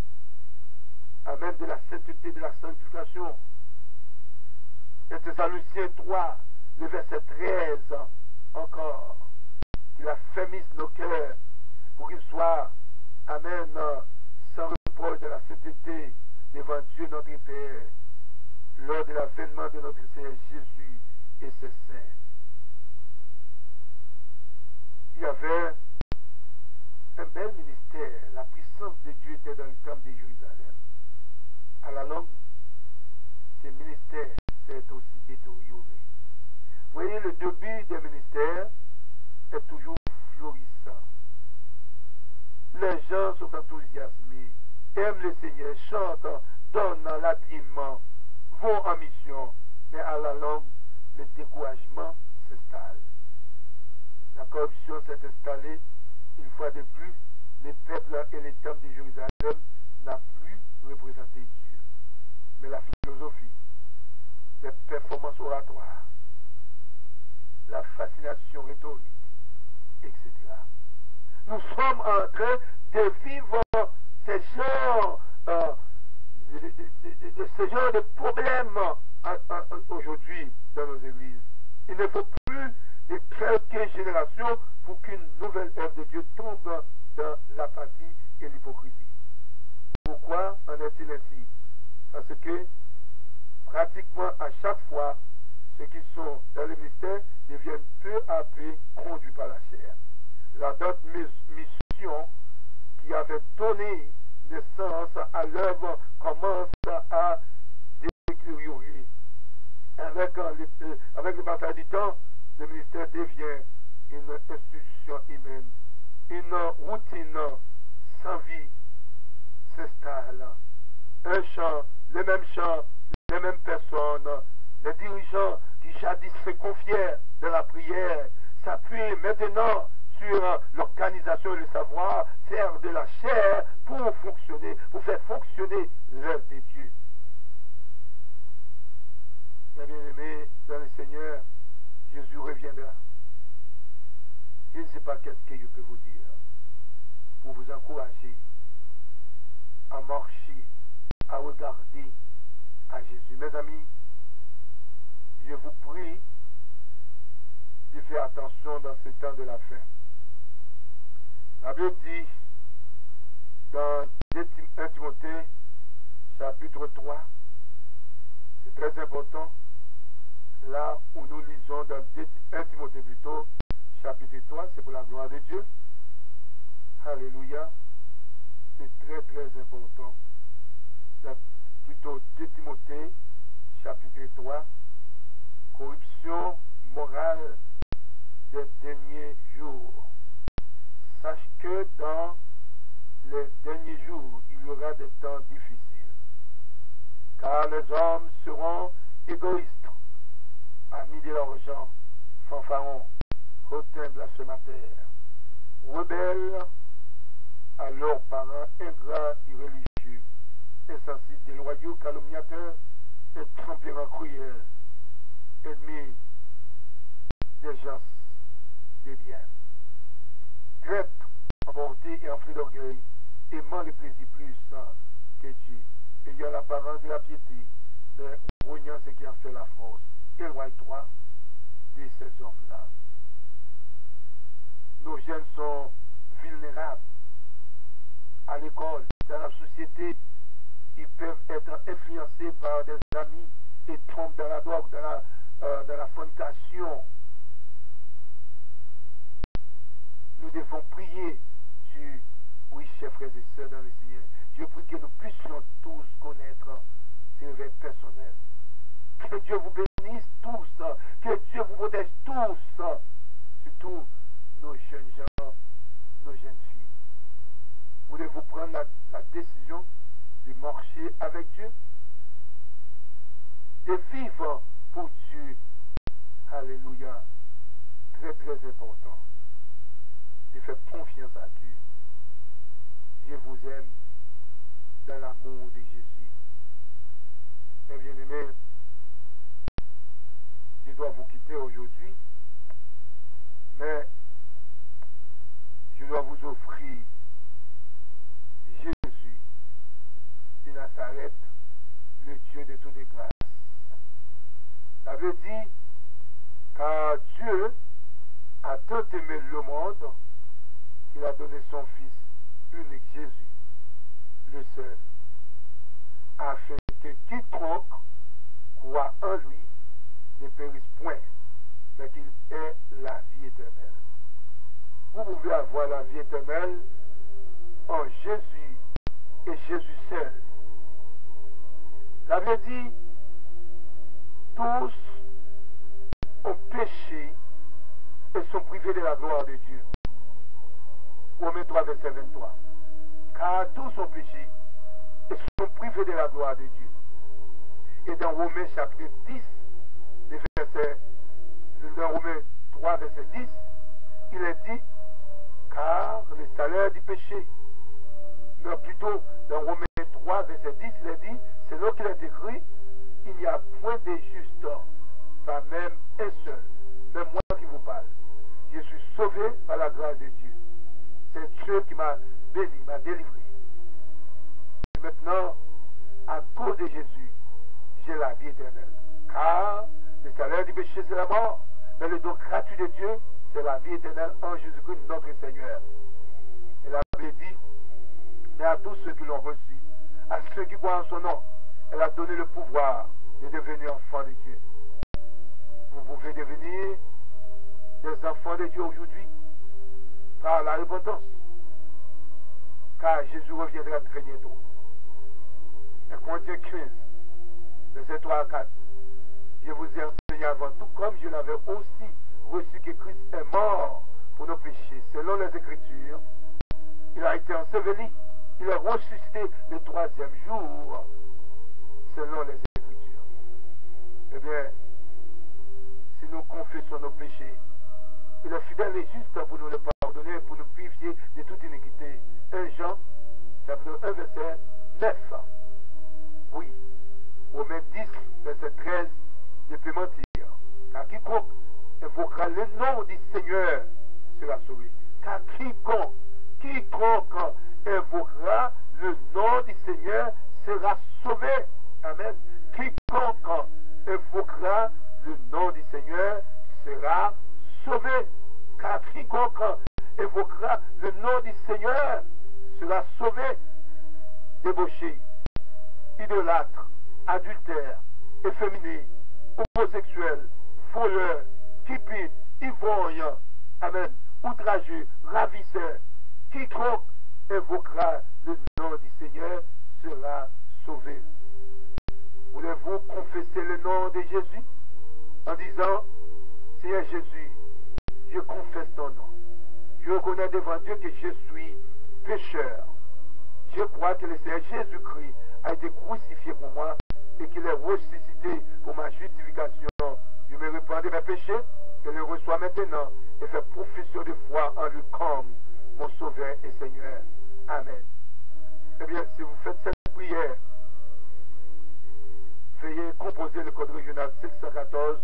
Speaker 1: Amen, de la sainteté, de la sanctification. Et Thessaloniciens 3, le verset 13, encore, qu'il affermisse nos cœurs pour qu'ils soient Amen. Sans reproche de la sainteté devant Dieu notre Père, lors de l'avènement de notre Seigneur Jésus et ses saints. Il y avait un bel ministère. La puissance de Dieu était dans le temple de Jérusalem. À la longue, ce ministère s'est aussi détérioré. Vous voyez, le début des ministères est toujours florissant. Les gens sont enthousiasmés, aiment le Seigneur, chantent, donnent l'habillement, vont en mission, mais à la longue, le découragement s'installe. La corruption s'est installée. Une fois de plus, les peuples et les temples de Jérusalem n'ont plus représenté Dieu. Mais la philosophie, les performances oratoires, la fascination rhétorique, etc. Nous sommes en train de vivre ce genre de problèmes aujourd'hui dans nos églises. Il ne faut plus de quelques générations pour qu'une nouvelle œuvre de Dieu tombe dans l'apathie et l'hypocrisie. Pourquoi en est-il ainsi? Parce que pratiquement à chaque fois, ceux qui sont dans le mystère deviennent peu à peu conduits par la chair. La date mission qui avait donné naissance à l'œuvre commence à détériorer. Avec le passage du temps, le ministère devient une institution humaine. Une routine sans vie s'installe. Un chant, les mêmes personnes, les dirigeants qui jadis se confiaient de la prière s'appuient maintenant sur l'organisation et le savoir, faire de la chair pour fonctionner, pour faire fonctionner l'œuvre de Dieu. Mes bien-aimés dans le Seigneur, Jésus reviendra. Je ne sais pas qu'est-ce que je peux vous dire pour vous encourager à marcher, à regarder à Jésus. Mes amis, je vous prie de faire attention dans ce temps de la fin. La Bible dit dans 1 Timothée chapitre 3, c'est très important, là où nous lisons dans 1 Timothée plutôt, chapitre 3, c'est pour la gloire de Dieu. Alléluia. C'est très très important. Plutôt 2 Timothée, chapitre 3, corruption morale des derniers jours. Sache que dans les derniers jours, il y aura des temps difficiles. Car les hommes seront égoïstes, amis de l'argent, fanfarons, hautains, blasphémataires, rebelles à leurs parents, ingrats, irréligieux, insensibles, déloyaux, calomniateurs, et tempérants cruels, ennemis des gens des biens, traîtres, emportés et enflés d'orgueil, aimant le plaisir plus que Dieu, ayant l'apparence de la piété, mais rognant ce qui a fait la force. Éloigne-toi de ces hommes-là. Nos jeunes sont vulnérables à l'école, dans la société. Ils peuvent être influencés par des amis et tombent dans la drogue, dans la fornication. Nous devons prier sur, oui, chers frères et sœurs dans le Seigneur. Je prie que nous puissions tous connaître ces réveils personnels. Que Dieu vous bénisse tous, que Dieu vous protège tous, surtout nos jeunes gens, nos jeunes filles. Voulez-vous prendre la décision de marcher avec Dieu, de vivre pour Dieu? Alléluia. Très très important de faire confiance à Dieu. Je vous aime dans l'amour de Jésus. Mes bien-aimés, je dois vous quitter aujourd'hui, mais je dois vous offrir Jésus de Nazareth, le Dieu de toutes les grâces. Ça veut dire, car Dieu a tant aimé le monde qu'il a donné son Fils unique Jésus, le seul, afin que quiconque croit en lui ne périsse point, mais qu'il ait la vie éternelle. Vous pouvez avoir la vie éternelle en Jésus et Jésus seul. La Bible dit, tous ont péché et sont privés de la gloire de Dieu. Romains 3, verset 23. Car tous ont péché et sont privés de la gloire de Dieu. Et dans Romains chapitre 10, dans Romains 3, verset 10, il est dit, car le salaire du péché, mais plutôt dans Romains 3, verset 10, il est dit, c'est là qu'il est écrit, il n'y a point de juste, pas même un seul, même moi qui vous parle. Je suis sauvé par la grâce de Dieu. C'est Dieu qui m'a béni, m'a délivré. Et maintenant, à cause de Jésus, j'ai la vie éternelle. Car le salaire du péché, c'est la mort, mais le don gratuit de Dieu, c'est la vie éternelle en Jésus-Christ, notre Seigneur. Et la Bible dit, mais à tous ceux qui l'ont reçu, à ceux qui croient en son nom, elle a donné le pouvoir de devenir enfants de Dieu. Vous pouvez devenir des enfants de Dieu aujourd'hui par la repentance, car Jésus reviendra très bientôt. Et Corinthiens 15, verset 3 à 4, je vous ai enseigné avant tout, comme je l'avais aussi reçu, que Christ est mort pour nos péchés, selon les Écritures. Il a été enseveli, il est ressuscité le troisième jour, selon les Écritures. Eh bien, si nous confessons nos péchés, il est fidèle et juste pour nous les pardonner, pour nous purifier de toute iniquité. 1 Jean, chapitre 1, verset 9. Oui, Romains 10, verset 13, ne peut mentir. Car quiconque invoquera le nom du Seigneur sera sauvé. Car quiconque invoquera le nom du Seigneur sera sauvé. Amen. Quiconque invoquera le nom du Seigneur sera sauvé. Car quiconque invoquera le nom du Seigneur sera sauvé. Débauché, idolâtre, adultère, efféminé, homosexuel, voleur, cupide, ivrogne, amen, outrageux, ravisseur, quiconque invoquera le nom du Seigneur sera sauvé. Voulez-vous confesser le nom de Jésus en disant, Seigneur Jésus, je confesse ton nom. Je reconnais devant Dieu que je suis pécheur. Je crois que le Seigneur Jésus-Christ a été crucifié pour moi et qu'il est ressuscité pour ma justification. Je me repens de mes péchés et le reçois maintenant et fais profession de foi en lui comme mon Sauveur et Seigneur. Amen. Eh bien, si vous faites cette prière, veuillez composer le code régional 614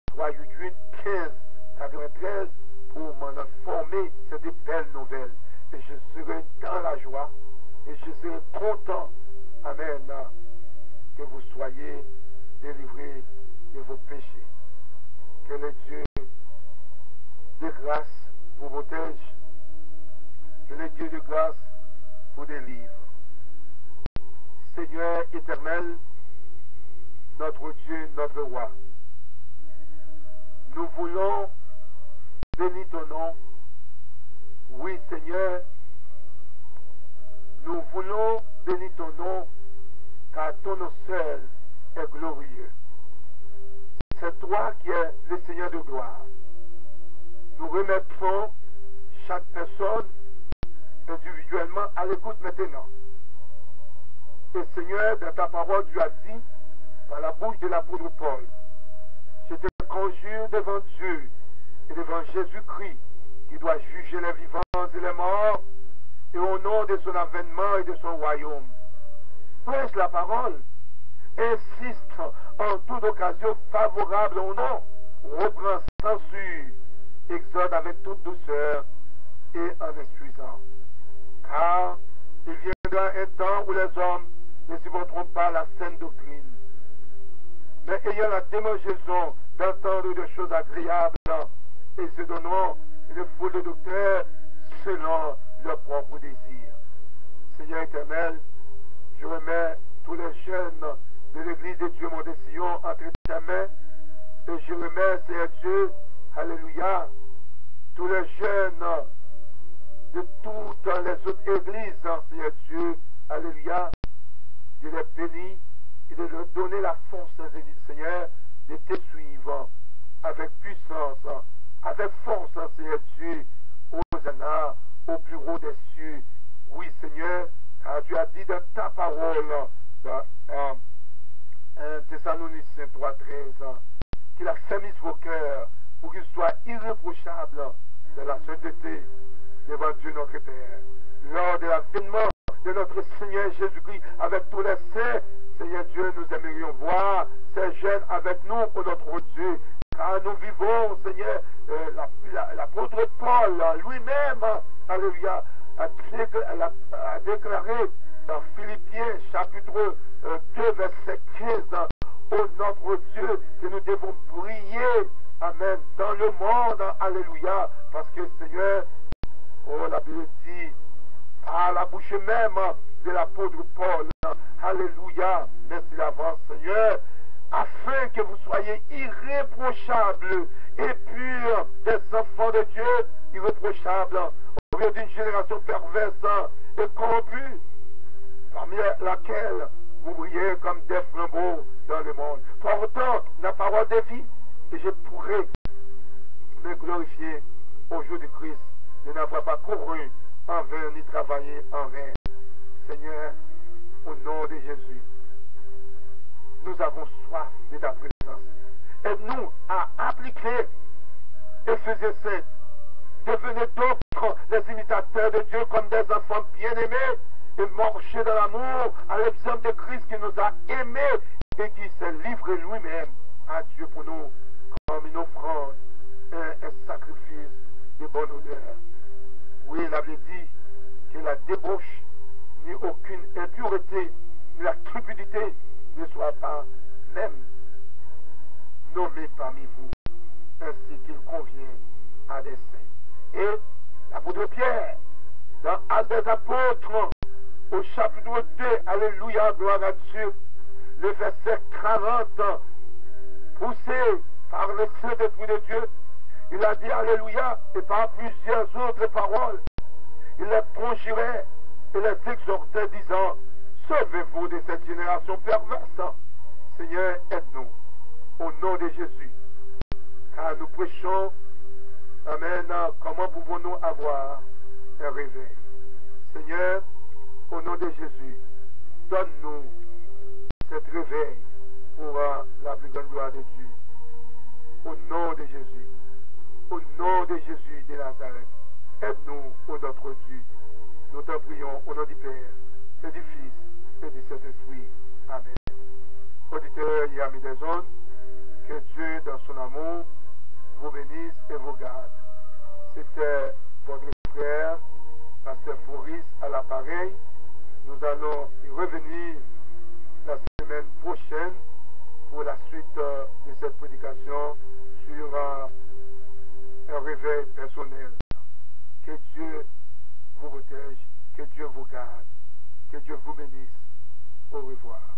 Speaker 1: 388 15 93 pour m'en informer cette belle nouvelle. Et je serai dans la joie et je serai content, amen, que vous soyez délivrés de vos péchés. Que le Dieu de grâce vous protège. Que le Dieu de grâce vous délivre. Seigneur éternel, notre Dieu, notre roi, nous voulons bénir ton nom. Oui, Seigneur, nous voulons bénir ton nom, car ton nom seul est glorieux. C'est toi qui es le Seigneur de gloire. Nous remettrons chaque personne individuellement à l'écoute maintenant. Et Seigneur, dans ta parole, tu as dit, par la bouche de l'apôtre Paul, je te conjure devant Dieu et devant Jésus-Christ, qui doit juger les vivants et les morts, et au nom de son avènement et de son royaume. Prêche la parole, insiste en toute occasion favorable au nom, reprend censure, exhorte avec toute douceur et en instruisant. Car il viendra un temps où les hommes ne supporteront pas la saine doctrine, mais ayant la démangeaison d'entendre des choses agréables, et se donneront une foule de docteurs selon leur propre désir. Seigneur éternel, je remets tous les jeunes de l'église de Dieu mon Sion entre ta main. Et je remets, Seigneur Dieu, alléluia, tous les jeunes de toutes les autres églises, Seigneur Dieu, alléluia, de les bénir et de leur donner la force, Seigneur, de te suivre avec puissance, avec force, Seigneur Dieu, Hosanna, au plus haut des cieux. Oui, Seigneur, car tu as dit dans ta parole, dans 1 Thessaloniciens 3,13, qu'il a fermé vos cœurs pour qu'ils soient irréprochables de la sainteté devant Dieu notre Père. Lors de l'avènement de notre Seigneur Jésus-Christ avec tous les saints, Seigneur Dieu, nous aimerions voir ces jeunes avec nous, ô notre Dieu, car nous vivons, Seigneur, l'apôtre Paul lui-même, alléluia, a déclaré dans Philippiens chapitre 2 verset 15, ô notre Dieu, que nous devons briller, amen, dans le monde, alléluia, parce que Seigneur, oh la Bible dit, par la bouche même de l'apôtre Paul, alléluia, merci d'avance Seigneur, afin que vous soyez irréprochables et purs, des enfants de Dieu, irréprochables, au milieu d'une génération perverse et corrompue, parmi laquelle vous brillez comme des flambeaux dans le monde. Portant la parole de vie, et je pourrai me glorifier au jour du Christ, de n'avoir pas couru en vain ni travaillé en vain. Seigneur, au nom de Jésus, nous avons soif de ta présence. Aide-nous à appliquer Éphésiens 5. Devenez donc les imitateurs de Dieu comme des enfants bien-aimés et marcher dans l'amour à l'exemple de Christ qui nous a aimés et qui s'est livré lui-même à Dieu pour nous comme une offrande, un sacrifice de bonne odeur. Oui, il avait dit que la débauche, ni aucune impureté, ni la cupidité ne soit pas même nommée parmi vous, ainsi qu'il convient à des saints. Et l'apôtre Pierre, dans Actes des Apôtres, au chapitre 2, alléluia, gloire à Dieu, le verset 40, poussé par le Saint-Esprit de Dieu, il a dit alléluia, et par plusieurs autres paroles, il les conjurait et les exhortait, disant, sauvez-vous de cette génération perverse. Seigneur, aide-nous, au nom de Jésus, car nous prêchons, amen, comment pouvons-nous avoir un réveil? Seigneur, au nom de Jésus, donne-nous cet réveil pour la plus grande gloire de Dieu. Au nom de Jésus, au nom de Jésus de Nazareth, aide-nous, ô notre Dieu. Nous t'en prions au nom du Père, et du Fils, et du Saint-Esprit. Amen. Auditeurs et amis des zones, que Dieu, dans son amour, vous bénisse et vous garde. C'était votre frère, Pasteur Fouris, à l'appareil. Nous allons y revenir la semaine prochaine pour la suite de cette prédication sur un réveil personnel. Que Dieu vous protège, que Dieu vous garde, que Dieu vous bénisse. Au revoir.